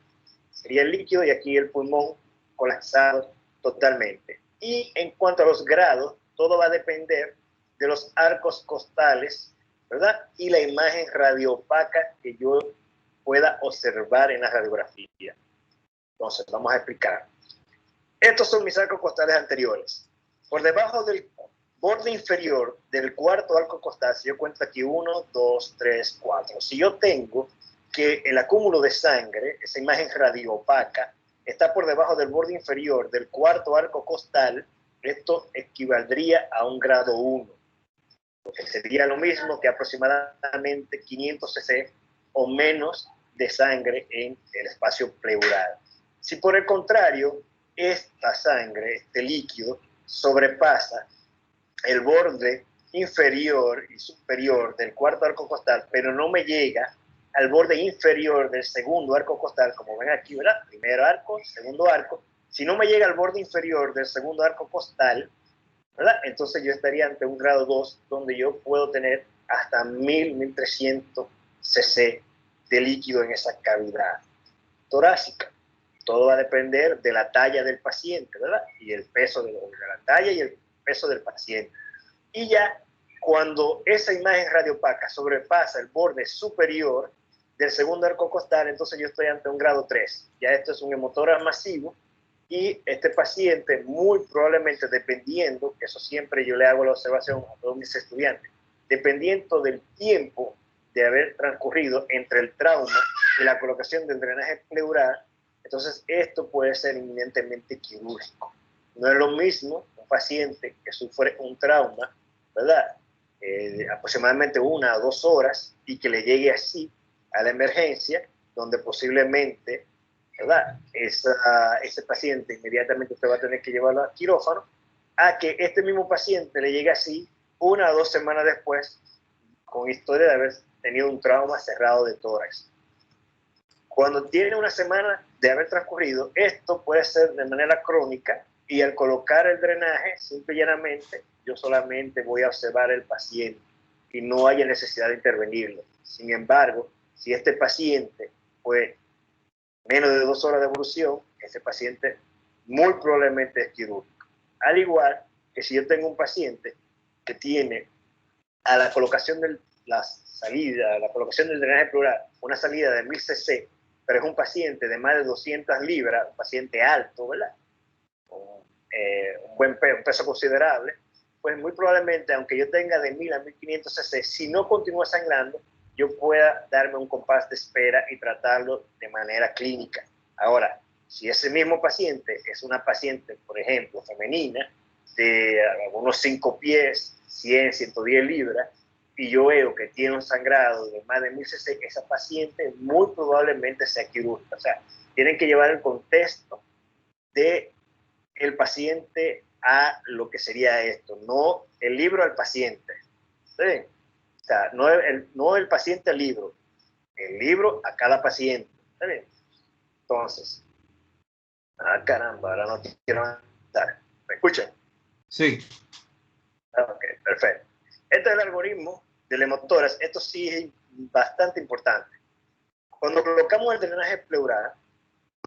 S1: sería el líquido y aquí el pulmón colapsado totalmente. Y en cuanto a los grados, todo va a depender de los arcos costales, ¿verdad? Y la imagen radiopaca que yo pueda observar en la radiografía. Entonces, vamos a explicar. Estos son mis arcos costales anteriores. Por debajo del borde inferior del cuarto arco costal, si yo cuento aquí 1, 2, 3, 4. Si yo tengo que el acúmulo de sangre, esa imagen radiopaca, está por debajo del borde inferior del cuarto arco costal, esto equivaldría a un grado 1, que sería lo mismo que aproximadamente 500 cc o menos de sangre en el espacio pleural. Si por el contrario, esta sangre, este líquido, sobrepasa el borde inferior y superior del cuarto arco costal, pero no me llega al borde inferior del segundo arco costal, como ven aquí, ¿verdad? Primer arco, segundo arco. Si no me llega al borde inferior del segundo arco costal, ¿verdad? Entonces yo estaría ante un grado 2, donde yo puedo tener hasta 1300 cc de líquido en esa cavidad torácica. Todo va a depender de la talla del paciente, ¿verdad? Y el peso de la talla y el peso del paciente. Y ya cuando esa imagen radiopaca sobrepasa el borde superior del segundo arco costal, entonces yo estoy ante un grado 3. Ya esto es un hemotórax masivo y este paciente muy probablemente, dependiendo, que eso siempre yo le hago la observación a todos mis estudiantes, dependiendo del tiempo de haber transcurrido entre el trauma y la colocación del drenaje pleural, entonces esto puede ser inminentemente quirúrgico. No es lo mismo un paciente que sufre un trauma, ¿verdad? Aproximadamente 1 o 2 horas y que le llegue así a la emergencia, donde posiblemente, ¿verdad? Ese paciente inmediatamente usted va a tener que llevarlo a quirófano, a que este mismo paciente le llegue así 1 o 2 semanas después, con historia de haber tenido un trauma cerrado de tórax. Cuando tiene 1 semana de haber transcurrido, esto puede ser de manera crónica y al colocar el drenaje, simple y llanamente, yo solamente voy a observar el paciente y no haya necesidad de intervenirlo. Sin embargo, si este paciente fue menos de 2 horas de evolución, ese paciente muy probablemente es quirúrgico. Al igual que si yo tengo un paciente que tiene a la colocación de la salida, la colocación del drenaje pleural, una salida de 1000 cc, pero es un paciente de más de 200 libras, un paciente alto, ¿verdad? Un peso considerable, pues muy probablemente, aunque yo tenga de 1000 a 1500 cc, si no continúa sangrando, yo pueda darme un compás de espera y tratarlo de manera clínica. Ahora, si ese mismo paciente es una paciente, por ejemplo, femenina, de unos 5 pies, 100, 110 libras, y yo veo que tiene un sangrado de más de 1000 cc, esa paciente muy probablemente sea quirúrgica. O sea, tienen que llevar el contexto de el paciente a lo que sería esto, no el libro al paciente. ¿Sí? O sea, no el paciente al libro, el libro a cada paciente. ¿Está bien? Entonces, caramba, ahora no quiero avanzar. ¿Me escuchan?
S2: Sí.
S1: Ok, perfecto. Este es el algoritmo del hemotórax. Esto sí es bastante importante. Cuando colocamos el drenaje pleural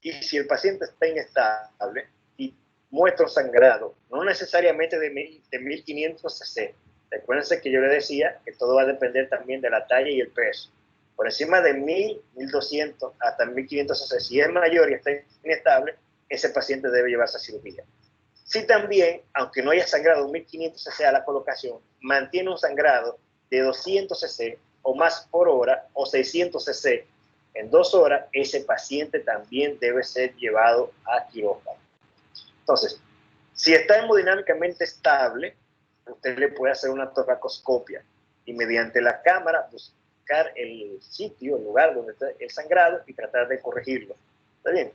S1: y si el paciente está inestable y muestra un sangrado, no necesariamente de 1500 cc. Recuérdense que yo le decía que todo va a depender también de la talla y el peso. Por encima de 1000, 1200 hasta 1500 cc, si es mayor y está inestable, ese paciente debe llevarse a cirugía. Si también, aunque no haya sangrado 1500 cc a la colocación, mantiene un sangrado de 200 cc o más por hora o 600 cc en 2 horas, ese paciente también debe ser llevado a quirófano. Entonces, si está hemodinámicamente estable, usted le puede hacer una toracoscopia y mediante la cámara buscar el sitio, el lugar donde está el sangrado y tratar de corregirlo. ¿Está bien?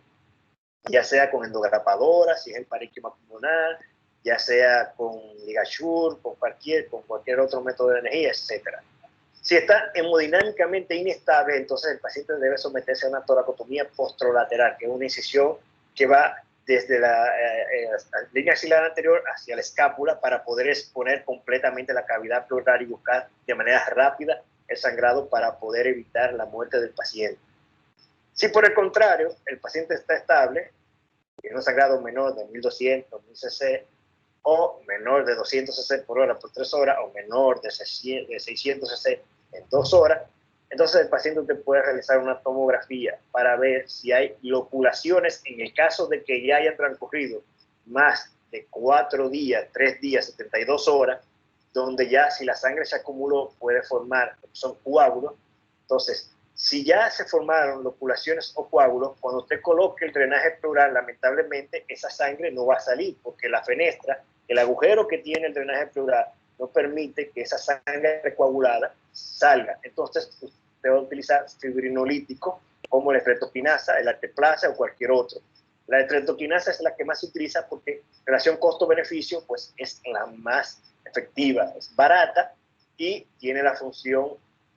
S1: Ya sea con endograpadora, si es el parénquima pulmonar, ya sea con ligature, con cualquier otro método de energía, etc. Si está hemodinámicamente inestable, entonces el paciente debe someterse a una toracotomía postrolateral, que es una incisión que va desde la línea axilar anterior hacia la escápula para poder exponer completamente la cavidad pleural y buscar de manera rápida el sangrado para poder evitar la muerte del paciente. Si por el contrario el paciente está estable, tiene un sangrado menor de 1200, 1000 cc o menor de 200 cc por hora por 3 horas o menor de 600 cc en 2 horas, entonces el paciente te puede realizar una tomografía para ver si hay loculaciones en el caso de que ya hayan transcurrido más de 4 días, 3 días, 72 horas, donde ya si la sangre se acumuló puede formar, son coágulos. Entonces, si ya se formaron loculaciones o coágulos, cuando usted coloque el drenaje pleural, lamentablemente esa sangre no va a salir porque la fenestra, el agujero que tiene el drenaje pleural, no permite que esa sangre coagulada salga. Entonces, usted va a utilizar fibrinolítico como la estreptoquinasa, el arteplasa o cualquier otro. La estreptoquinasa es la que más se utiliza porque relación costo-beneficio pues es la más efectiva, es barata y tiene la función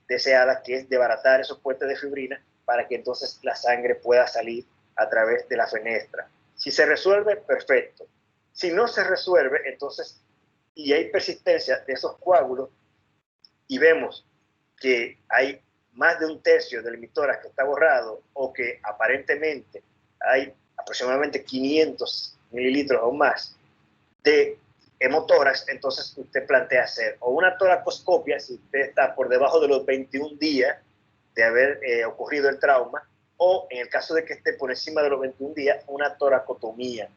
S1: deseada, que es desbaratar esos puentes de fibrina para que entonces la sangre pueda salir a través de la fenestra. Si se resuelve, perfecto. Si no se resuelve, entonces, y hay persistencia de esos coágulos, y vemos que hay más de un tercio del hemitórax que está borrado, o que aparentemente hay aproximadamente 500 mililitros o más de hemotórax, entonces usted plantea hacer o una toracoscopia si usted está por debajo de los 21 días de haber ocurrido el trauma, o en el caso de que esté por encima de los 21 días, una toracotomía,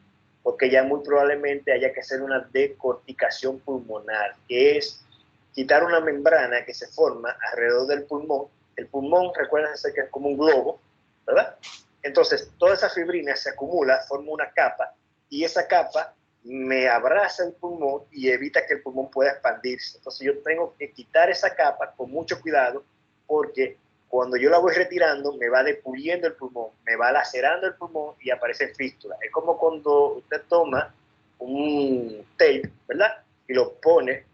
S1: porque ya muy probablemente haya que hacer una decorticación pulmonar, que es quitar una membrana que se forma alrededor del pulmón. El pulmón, recuérdense que es como un globo, ¿verdad? Entonces, toda esa fibrina se acumula, forma una capa, y esa capa me abraza el pulmón y evita que el pulmón pueda expandirse. Entonces yo tengo que quitar esa capa con mucho cuidado, porque cuando yo la voy retirando me va depuliendo el pulmón, me va lacerando el pulmón y aparece fístula. Es como cuando usted toma un tape, ¿verdad? Y lo pone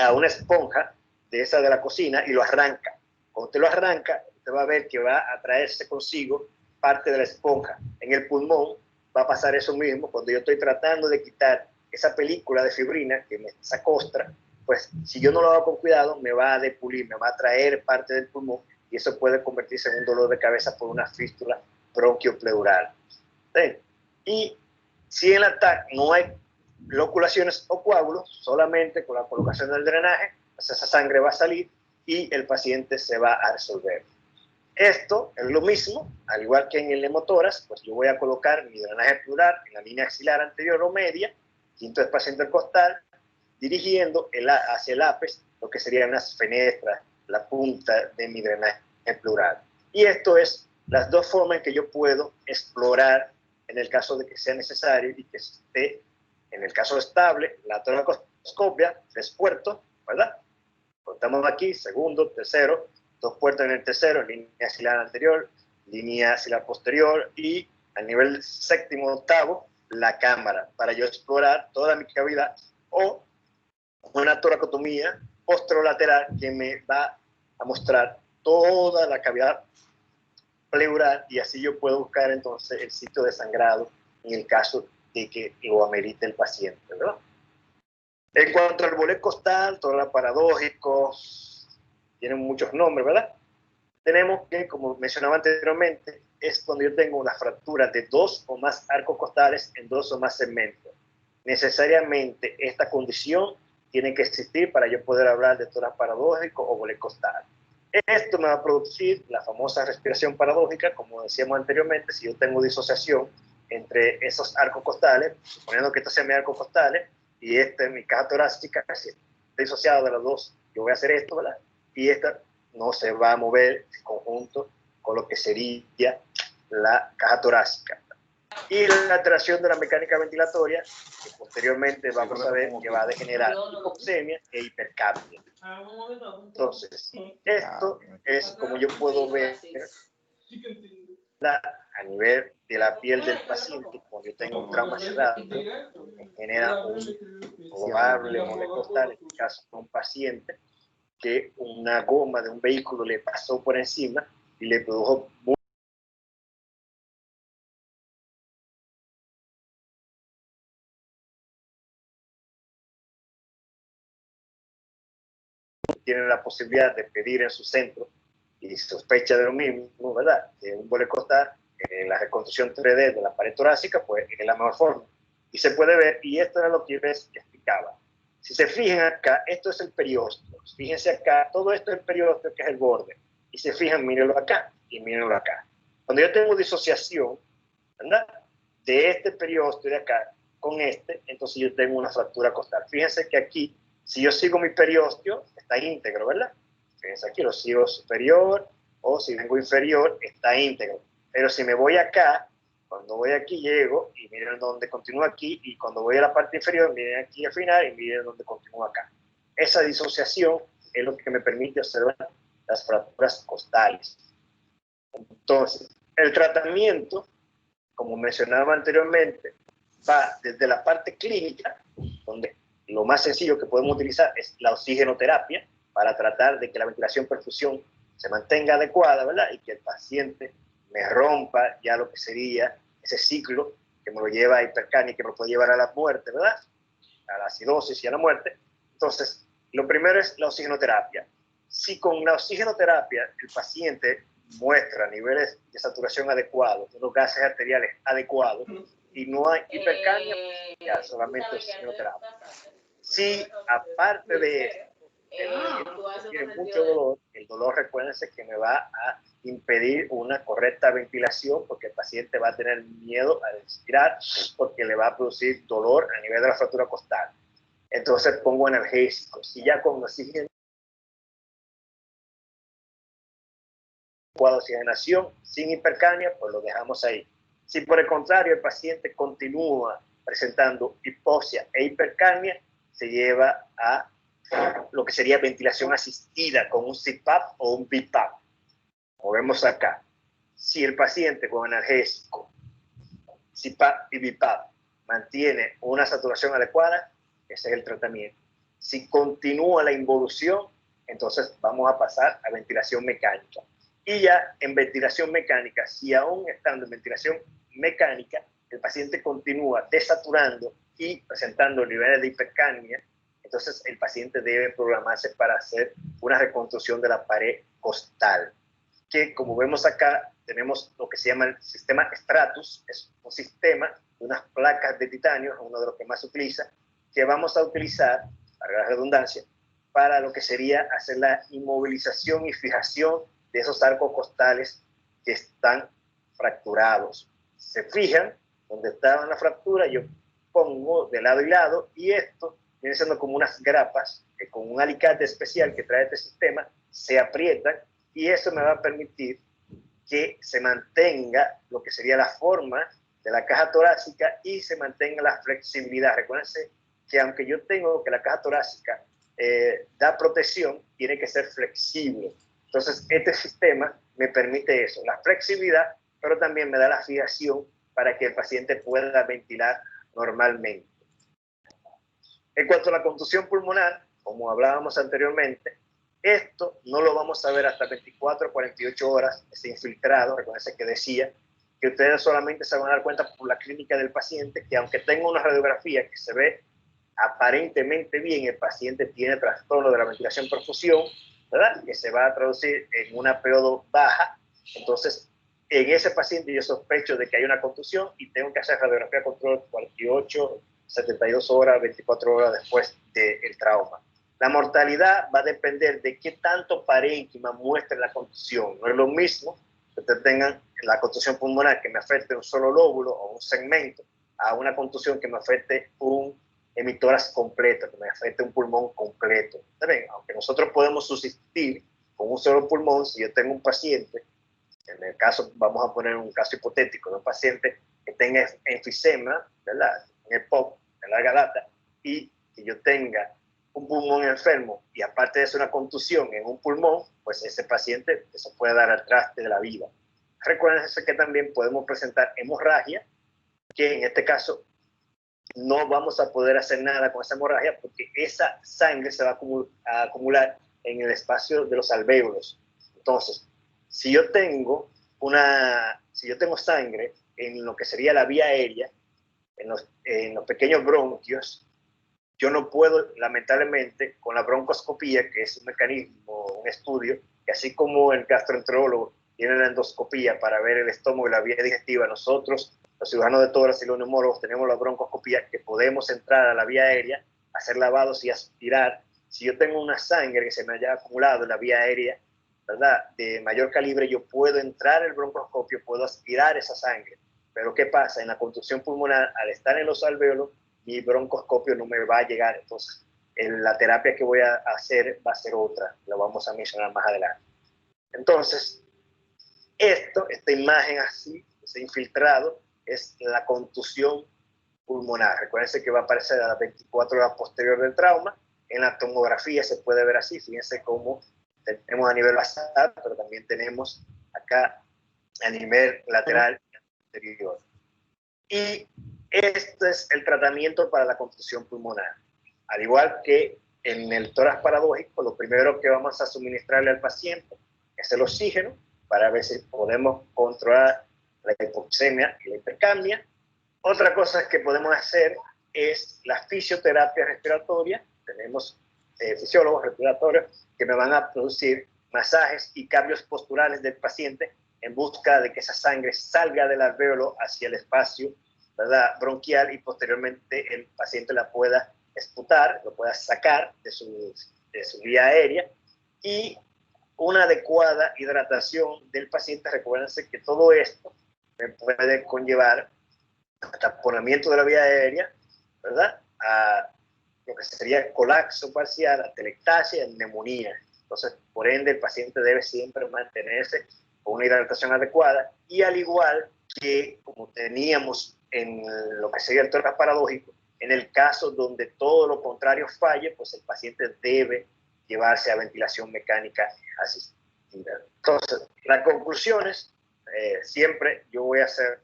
S1: a una esponja de esa de la cocina y lo arranca. Cuando usted lo arranca, usted va a ver que va a traerse consigo parte de la esponja. En el pulmón va a pasar eso mismo. Cuando yo estoy tratando de quitar esa película de fibrina que me sacostra, pues si yo no lo hago con cuidado, me va a depulir, me va a traer parte del pulmón y eso puede convertirse en un dolor de cabeza por una fístula bronquiopleural. ¿Sí? Y si en la TAC no hay loculaciones o coágulos, solamente con la colocación del drenaje, pues esa sangre va a salir y el paciente se va a resolver. Esto es lo mismo, al igual que en el hemotórax, pues yo voy a colocar mi drenaje pleural en la línea axilar anterior o media, quinto espacio intercostal, dirigiendo hacia el ápex, lo que serían las fenestras, la punta de mi drenaje pleural. Y esto es las dos formas en que yo puedo explorar en el caso de que sea necesario y que esté, en el caso estable, la toracoscopia, 3 puertos, ¿verdad? Contamos aquí, segundo, tercero, 2 puertos en el tercero, línea axilar anterior, línea axilar posterior, y a nivel séptimo, octavo, la cámara para yo explorar toda mi cavidad, o una toracotomía posterolateral que me va a mostrar toda la cavidad pleural, y así yo puedo buscar entonces el sitio de sangrado en el caso de que lo amerite el paciente, ¿verdad? En cuanto al bolet costal, todo lo paradójico, tienen muchos nombres, ¿verdad? Tenemos que, como mencionaba anteriormente, es cuando yo tengo una fractura de 2 o más arcos costales en 2 o más segmentos. Necesariamente esta condición tiene que existir para yo poder hablar de tórax paradójico o bolet costal. Esto me va a producir la famosa respiración paradójica, como decíamos anteriormente. Si yo tengo disociación entre esos arcos costales, suponiendo que estos sean mis arcos costales y este es mi caja torácica, si está disociado de los dos, yo voy a hacer esto, ¿verdad? Y esta no se va a mover en conjunto con lo que sería la caja torácica. Y la alteración de la mecánica ventilatoria, que posteriormente vamos a ver que va a degenerar hipoxemia e hipercapnia. Entonces, esto es como yo puedo ver a nivel de la piel del paciente. Cuando yo tengo un trauma cerrado, me genera un probable bolet costal, en este caso un paciente que una goma de un vehículo le pasó por encima y le produjo tiene la posibilidad de pedir en su centro y sospecha de lo mismo, ¿verdad? De un bolet costal, la reconstrucción 3D de la pared torácica, pues es la mejor forma. Y se puede ver, y esto era lo que yo les explicaba. Si se fijan acá, esto es el periósteo. Fíjense acá, todo esto es el periósteo, que es el borde. Y se fijan, mírenlo acá y mírenlo acá. Cuando yo tengo disociación, ¿verdad?, de este periósteo de acá con este, entonces yo tengo una fractura costal. Fíjense que aquí, si yo sigo mi periósteo, está íntegro, ¿verdad? Fíjense aquí, lo sigo superior, o si vengo inferior, está íntegro. Pero si me voy acá, cuando voy aquí llego, y miren dónde continúa aquí, y cuando voy a la parte inferior, miren aquí al final, y miren dónde continúa acá. Esa disociación es lo que me permite observar las fracturas costales. Entonces, el tratamiento, como mencionaba anteriormente, va desde la parte clínica, donde lo más sencillo que podemos utilizar es la oxigenoterapia, para tratar de que la ventilación-perfusión se mantenga adecuada, ¿verdad? Y que el paciente me rompa ya lo que sería ese ciclo que me lo lleva a hipercapnia y que me lo puede llevar a la muerte, ¿verdad? A la acidosis y a la muerte. Entonces, lo primero es la oxigenoterapia. Si con la oxigenoterapia el paciente muestra niveles de saturación adecuados, unos gases arteriales adecuados, y no hay hipercapnia, ya solamente oxigenoterapia. Si aparte de esto, tiene mucho dolor, el dolor, recuérdense que me va a impedir una correcta ventilación, porque el paciente va a tener miedo a respirar, porque le va a producir dolor a nivel de la fractura costal. Entonces pongo analgésicos. Si ya con oxígeno, oxigenación sin hipercapnia, pues lo dejamos ahí. Si por el contrario el paciente continúa presentando hipoxia e hipercapnia, se lleva a lo que sería ventilación asistida con un CPAP o un BiPAP. Como vemos acá, si el paciente con analgésico, CPAP y BiPAP mantiene una saturación adecuada, ese es el tratamiento. Si continúa la involución, entonces vamos a pasar a ventilación mecánica. Y ya en ventilación mecánica, si aún estando en ventilación mecánica, el paciente continúa desaturando y presentando niveles de hipercapnia, entonces el paciente debe programarse para hacer una reconstrucción de la pared costal, que como vemos acá, tenemos lo que se llama el sistema Stratus. Es un sistema de unas placas de titanio, uno de los que más se utiliza, que vamos a utilizar, para la redundancia, para lo que sería hacer la inmovilización y fijación de esos arcos costales que están fracturados. Se fijan donde está la fractura, yo pongo de lado y lado, y esto viene siendo como unas grapas que con un alicate especial que trae este sistema se aprietan, y eso me va a permitir que se mantenga lo que sería la forma de la caja torácica y se mantenga la flexibilidad. Recuérdense que aunque yo tengo que la caja torácica da protección, tiene que ser flexible. Entonces, este sistema me permite eso, la flexibilidad, pero también me da la fijación para que el paciente pueda ventilar normalmente. En cuanto a la contusión pulmonar, como hablábamos anteriormente, esto no lo vamos a ver hasta 24 o 48 horas, ese infiltrado. Recuerden que decía que ustedes solamente se van a dar cuenta por la clínica del paciente que aunque tenga una radiografía que se ve aparentemente bien, el paciente tiene trastorno de la ventilación perfusión, ¿verdad? Que se va a traducir en una PO2 baja. Entonces, en ese paciente yo sospecho de que hay una contusión y tengo que hacer radiografía control 48, 72 horas, 24 horas después del trauma. La mortalidad va a depender de qué tanto parénquima muestre la contusión. No es lo mismo que ustedes tengan la contusión pulmonar que me afecte un solo lóbulo o un segmento a una contusión que me afecte un emitórax completo, que me afecte un pulmón completo. ¿Saben? Aunque nosotros podemos subsistir con un solo pulmón, si yo tengo un paciente, en el caso, vamos a poner un caso hipotético de un paciente que tenga enfisema, ¿verdad? En el POC, de larga data, y que yo tenga un pulmón enfermo y aparte de eso una contusión en un pulmón, pues ese paciente se puede dar al traste de la vida. Recuerden que también podemos presentar hemorragia, que en este caso no vamos a poder hacer nada con esa hemorragia porque esa sangre se va a acumular en el espacio de los alvéolos. Entonces, si yo tengo sangre en lo que sería la vía aérea, en los pequeños bronquios, yo no puedo, lamentablemente, con la broncoscopía, que es un mecanismo, un estudio, que así como el gastroenterólogo tiene la endoscopía para ver el estómago y la vía digestiva, nosotros, los cirujanos de tórax y los neumólogos, tenemos la broncoscopía, que podemos entrar a la vía aérea, hacer lavados y aspirar. Si yo tengo una sangre que se me haya acumulado en la vía aérea, ¿verdad?, de mayor calibre, yo puedo entrar el broncoscopio, puedo aspirar esa sangre. Pero ¿qué pasa? En la contusión pulmonar, al estar en los alvéolos, mi broncoscopio no me va a llegar. Entonces, la terapia que voy a hacer va a ser otra. Lo vamos a mencionar más adelante. Entonces, esta imagen así, ese infiltrado, es la contusión pulmonar. Recuérdense que va a aparecer a las 24 horas posterior del trauma. En la tomografía se puede ver así. Fíjense cómo tenemos a nivel basal, pero también tenemos acá a nivel lateral y anterior. Y este es el tratamiento para la contusión pulmonar. Al igual que en el tórax paradójico, lo primero que vamos a suministrarle al paciente es el oxígeno para ver si podemos controlar la hipoxemia y la hipercapnia. Otra cosa que podemos hacer es la fisioterapia respiratoria. Tenemos fisiólogos respiratorios que me van a producir masajes y cambios posturales del paciente en busca de que esa sangre salga del alvéolo hacia el espacio, ¿verdad?, bronquial, y posteriormente el paciente la pueda exputar, lo pueda sacar de su vía aérea, y una adecuada hidratación del paciente. Recuérdense que todo esto puede conllevar a taponamiento de la vía aérea, ¿verdad?, a lo que sería colapso parcial, a telectasia, a neumonía. Entonces, por ende, el paciente debe siempre mantenerse con una hidratación adecuada, y al igual que como teníamos en lo que sería el tórax paradójico, en el caso donde todo lo contrario falle, pues el paciente debe llevarse a ventilación mecánica asistida. Entonces, las conclusiones, siempre yo voy a hacer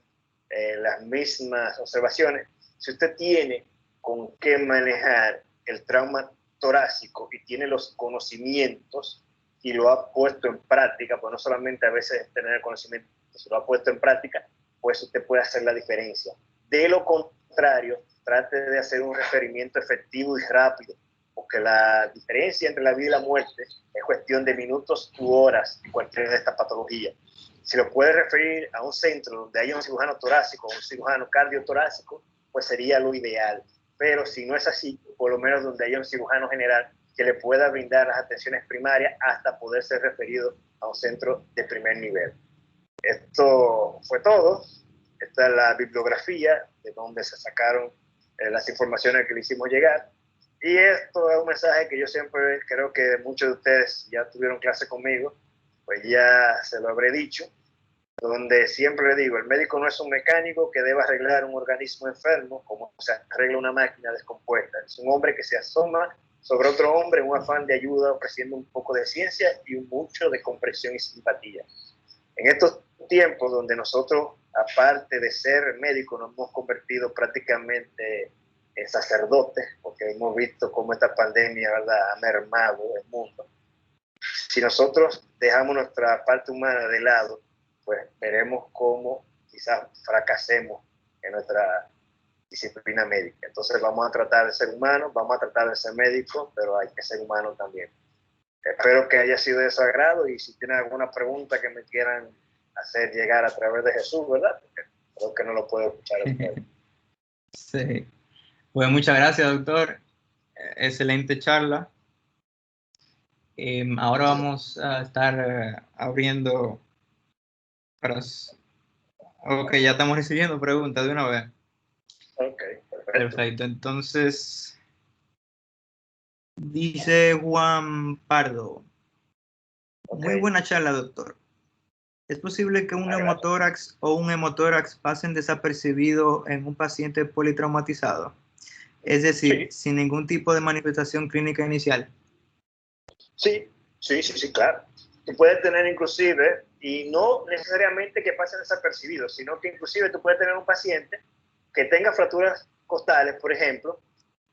S1: las mismas observaciones. Si usted tiene con qué manejar el trauma torácico y tiene los conocimientos y lo ha puesto en práctica, pues no solamente a veces tener el conocimiento, si lo ha puesto en práctica, pues usted puede hacer la diferencia. De lo contrario, trate de hacer un referimiento efectivo y rápido, porque la diferencia entre la vida y la muerte es cuestión de minutos u horas en cualquiera de estas patologías. Si lo puede referir a un centro donde haya un cirujano torácico o un cirujano cardiotorácico, pues sería lo ideal. Pero si no es así, por lo menos donde haya un cirujano general que le pueda brindar las atenciones primarias hasta poder ser referido a un centro de primer nivel. Esto fue todo. Esta es la bibliografía de donde se sacaron las informaciones que le hicimos llegar. Y esto es un mensaje que yo siempre creo que muchos de ustedes ya tuvieron clase conmigo, pues ya se lo habré dicho, donde siempre le digo, el médico no es un mecánico que deba arreglar un organismo enfermo como se arregla una máquina descompuesta. Es un hombre que se asoma sobre otro hombre en un afán de ayuda, ofreciendo un poco de ciencia y un mucho de comprensión y simpatía. En estos tiempos donde nosotros aparte de ser médicos, nos hemos convertido prácticamente en sacerdotes, porque hemos visto cómo esta pandemia, ¿verdad?, ha mermado el mundo. Si nosotros dejamos nuestra parte humana de lado, pues veremos cómo quizás fracasemos en nuestra disciplina médica. Entonces vamos a tratar de ser humanos, vamos a tratar de ser médicos, pero hay que ser humanos también. Espero que haya sido de su agrado, y si tienen alguna pregunta que me quieran hacer llegar a través de Jesús, ¿verdad? Porque creo que no lo puedo escuchar a usted.
S2: Sí. Pues muchas gracias, doctor. Excelente charla. Ahora vamos a estar abriendo para... Ok, ya estamos recibiendo preguntas de una vez.
S1: Ok, perfecto.
S2: Perfecto. Entonces, dice Juan Pardo. Muy buena charla, doctor. ¿Es posible que un neumotórax o un hemotórax pasen desapercibido en un paciente politraumatizado? Es decir,
S1: Sí.
S2: sin ningún tipo de manifestación clínica inicial.
S1: Sí, claro. Tú puedes tener inclusive, y no necesariamente que pasen desapercibidos, sino que inclusive tú puedes tener un paciente que tenga fracturas costales, por ejemplo,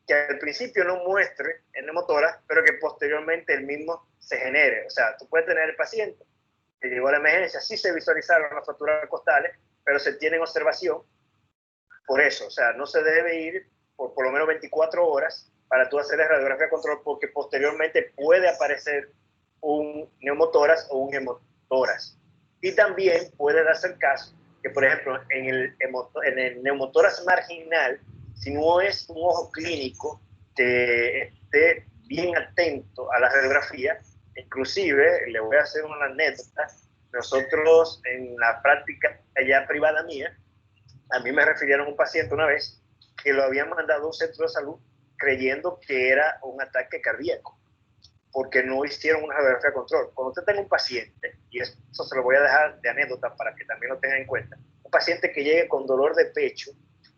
S1: que al principio no muestre el neumotórax, pero que posteriormente el mismo se genere. O sea, tú puedes tener el paciente que llegó a la emergencia, sí se visualizaron las fracturas costales, pero se tiene en observación por eso. O sea, no se debe ir por lo menos 24 horas para tú hacer la radiografía de control, porque posteriormente puede aparecer un neumotórax o un hemotórax. Y también puede darse el caso que, por ejemplo, en el neumotórax marginal, si no es un ojo clínico que esté bien atento a la radiografía, inclusive, le voy a hacer una anécdota, nosotros en la práctica ya privada mía, a mí me refirieron un paciente una vez que lo habían mandado a un centro de salud creyendo que era un ataque cardíaco, porque no hicieron una radiografía de control. Cuando usted tenga un paciente, y eso se lo voy a dejar de anécdota para que también lo tengan en cuenta, un paciente que llegue con dolor de pecho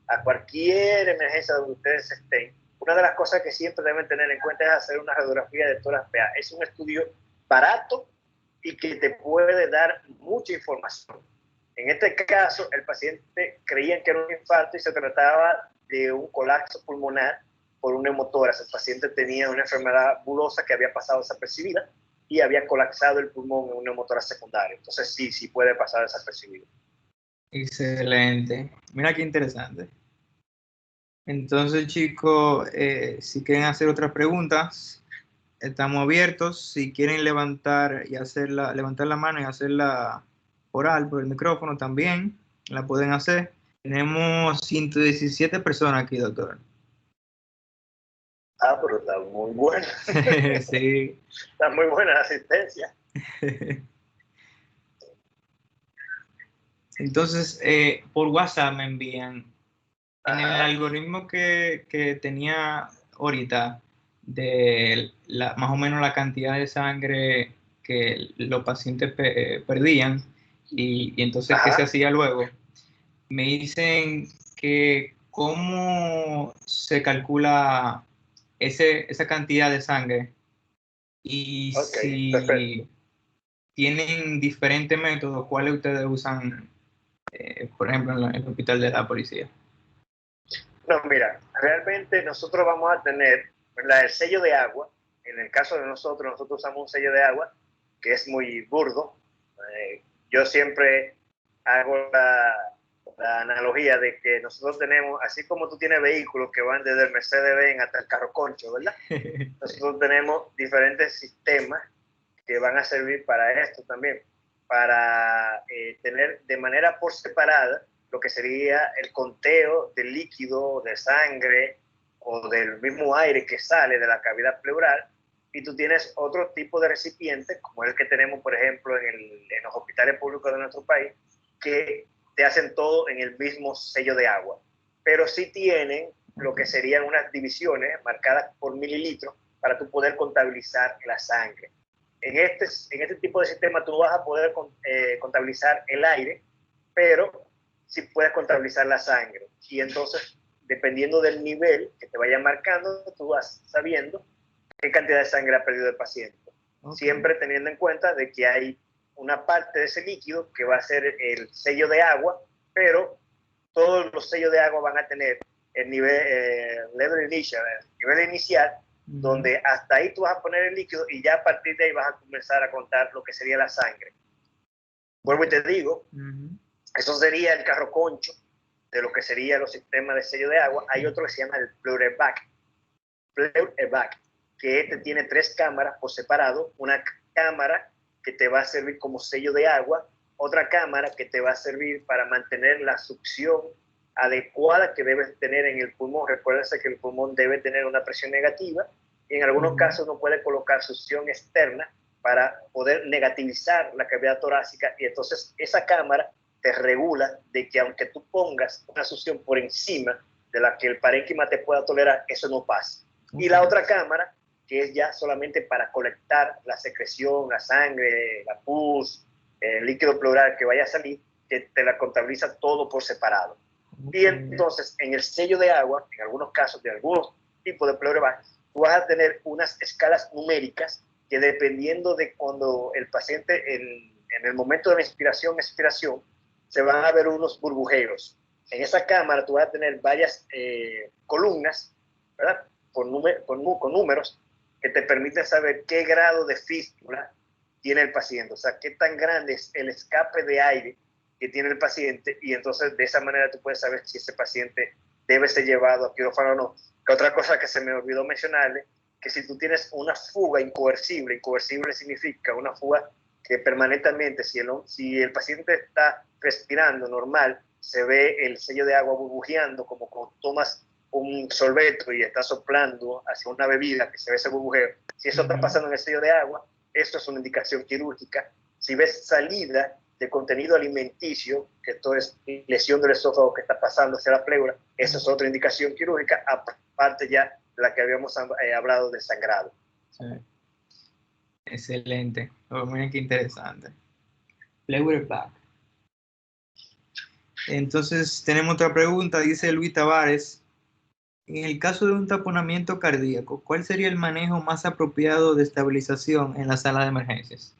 S1: a cualquier emergencia donde ustedes estén, una de las cosas que siempre deben tener en cuenta es hacer una radiografía de tórax PA. Es un estudio barato y que te puede dar mucha información. En este caso, el paciente creía que era un infarto y se trataba de un colapso pulmonar por un neumotórax. El paciente tenía una enfermedad bulosa que había pasado desapercibida y había colapsado el pulmón en un neumotórax secundario. Entonces sí puede pasar desapercibido.
S2: Excelente. Mira qué interesante. Entonces, chicos, si quieren hacer otras preguntas, estamos abiertos. Si quieren levantar la mano y hacerla oral por el micrófono también, la pueden hacer. Tenemos 117 personas aquí, doctor.
S1: Pero está muy buena.
S2: Sí.
S1: Está muy buena la asistencia.
S2: Entonces, por WhatsApp me envían en el algoritmo que tenía ahorita de más o menos la cantidad de sangre que los pacientes perdían y entonces qué se hacía luego. Me dicen que cómo se calcula esa cantidad de sangre y si
S1: perfecto.
S2: tienen diferentes métodos, ¿cuáles ustedes usan, por ejemplo, en el hospital de la policía?
S1: No, mira, realmente nosotros vamos a tener el sello de agua. En el caso de nosotros usamos un sello de agua que es muy burdo. Yo siempre hago la analogía de que nosotros tenemos, así como tú tienes vehículos que van desde el Mercedes-Benz hasta el carro concho, ¿verdad? Nosotros tenemos diferentes sistemas que van a servir para esto también, para tener de manera por separada lo que sería el conteo del líquido, de sangre o del mismo aire que sale de la cavidad pleural, y tú tienes otro tipo de recipiente, como el que tenemos, por ejemplo, en los hospitales públicos de nuestro país, que te hacen todo en el mismo sello de agua, pero sí tienen lo que serían unas divisiones marcadas por mililitros para tú poder contabilizar la sangre. En este tipo de sistema tú vas a poder contabilizar el aire, pero sí puedes contabilizar la sangre. Y entonces, dependiendo del nivel que te vaya marcando, tú vas sabiendo qué cantidad de sangre ha perdido el paciente. Siempre teniendo en cuenta de que hay una parte de ese líquido que va a ser el sello de agua, pero todos los sellos de agua van a tener el nivel, level initial, el nivel inicial, donde hasta ahí tú vas a poner el líquido y ya a partir de ahí vas a comenzar a contar lo que sería la sangre. Vuelvo y te digo, eso sería el carro concho de lo que serían los sistemas de sello de agua. Hay otro que se llama el Pleurevac, que este tiene 3 cámaras por separado, una cámara que te va a servir como sello de agua, otra cámara que te va a servir para mantener la succión adecuada que debes tener en el pulmón. Recuérdense que el pulmón debe tener una presión negativa y en algunos casos uno puede colocar succión externa para poder negativizar la cavidad torácica, y entonces esa cámara te regula de que aunque tú pongas una succión por encima de la que el parénquima te pueda tolerar, eso no pasa. Y la otra cámara, que es ya solamente para colectar la secreción, la sangre, la pus, el líquido pleural que vaya a salir, que te la contabiliza todo por separado. Y entonces, en el sello de agua, en algunos casos de algunos tipos de Pleurevac, tú vas a tener unas escalas numéricas que, dependiendo de cuando el paciente, en el momento de la inspiración, expiración, se van a ver unos burbujeos. En esa cámara tú vas a tener varias columnas, ¿verdad? Con números que te permiten saber qué grado de fístula tiene el paciente, o sea, qué tan grande es el escape de aire que tiene el paciente, y entonces de esa manera tú puedes saber si ese paciente debe ser llevado a quirófano o no. Que otra cosa que se me olvidó mencionarle, que si tú tienes una fuga incoercible, incoercible significa una fuga que permanentemente, si el paciente está respirando normal, se ve el sello de agua burbujeando, como cuando tomas un sorbeto y está soplando hacia una bebida que se ve ese burbujeo. Si eso está pasando en el sello de agua, esto es una indicación quirúrgica. Si ves salida de contenido alimenticio, que esto es lesión del esófago que está pasando hacia la pleura, esa es otra indicación quirúrgica, aparte ya de la que habíamos hablado de sangrado.
S2: Sí. Excelente. Oh, miren qué interesante. Pleurevac. Entonces tenemos otra pregunta, dice Luis Tavares. En el caso de un taponamiento cardíaco, ¿cuál sería el manejo más apropiado de estabilización en la sala de emergencias?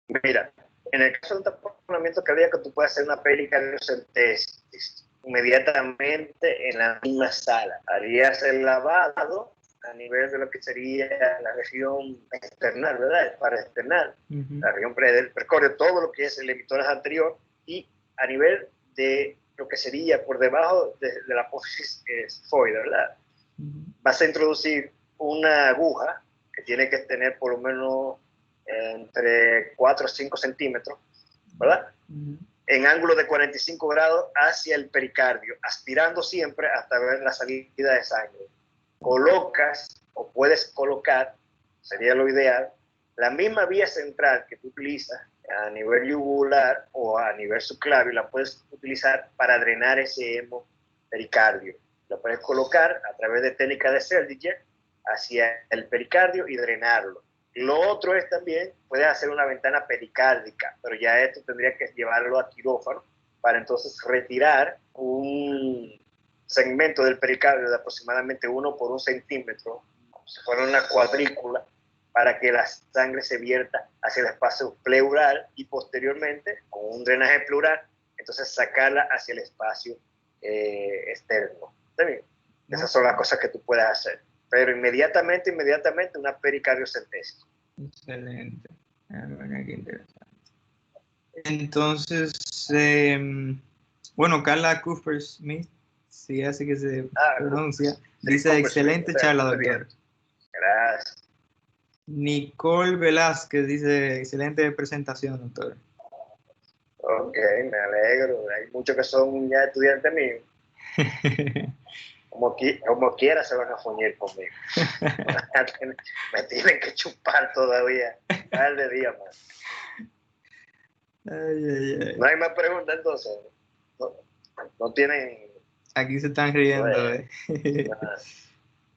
S1: Mira, en el caso de un taponamiento cardíaco, tú puedes hacer una pericardiocentesis inmediatamente en la misma sala. Harías el lavado a nivel de lo que sería la región external, ¿verdad? Para external, la región del precordio, todo lo que es el emitor anterior, y a nivel de lo que sería por debajo de la apófisis esfoide, ¿verdad? Vas a introducir una aguja que tiene que tener por lo menos entre 4 o 5 centímetros, ¿verdad? En ángulo de 45 grados hacia el pericardio, aspirando siempre hasta ver la salida de sangre. Colocas, o puedes colocar, sería lo ideal, la misma vía central que tú utilizas a nivel yugular o a nivel subclavio, la puedes utilizar para drenar ese hemopericardio. La puedes colocar a través de técnica de Seldinger hacia el pericardio y drenarlo. Lo otro es también, puedes hacer una ventana pericárdica, pero ya esto tendría que llevarlo a quirófano para entonces retirar un segmento del pericardio de aproximadamente 1 por 1 centímetro, como si fuera una cuadrícula, para que la sangre se vierta hacia el espacio pleural y posteriormente, con un drenaje pleural, entonces sacarla hacia el espacio externo. ¿Está bien? Esas son las cosas que tú puedes hacer. Pero inmediatamente una pericardiocentesis.
S2: Excelente. Qué interesante. Entonces, bueno, Carla Cooper Smith, sí, así que se pronuncia, dice excelente charla, doctor.
S1: Gracias.
S2: Nicole Velázquez dice excelente presentación, doctor.
S1: Ok, me alegro. Hay muchos que son ya estudiantes míos. Como quiera se van a fuñir conmigo. Me tienen que chupar todavía. Al de día más.
S2: Ay.
S1: No hay más preguntas entonces. No tienen.
S2: Aquí se están riendo.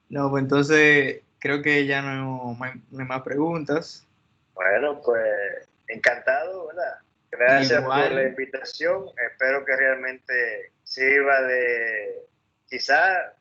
S2: No, pues entonces creo que ya no hay más preguntas.
S1: Bueno, pues encantado, ¿verdad? Gracias por la invitación. Espero que realmente sirva de, quizá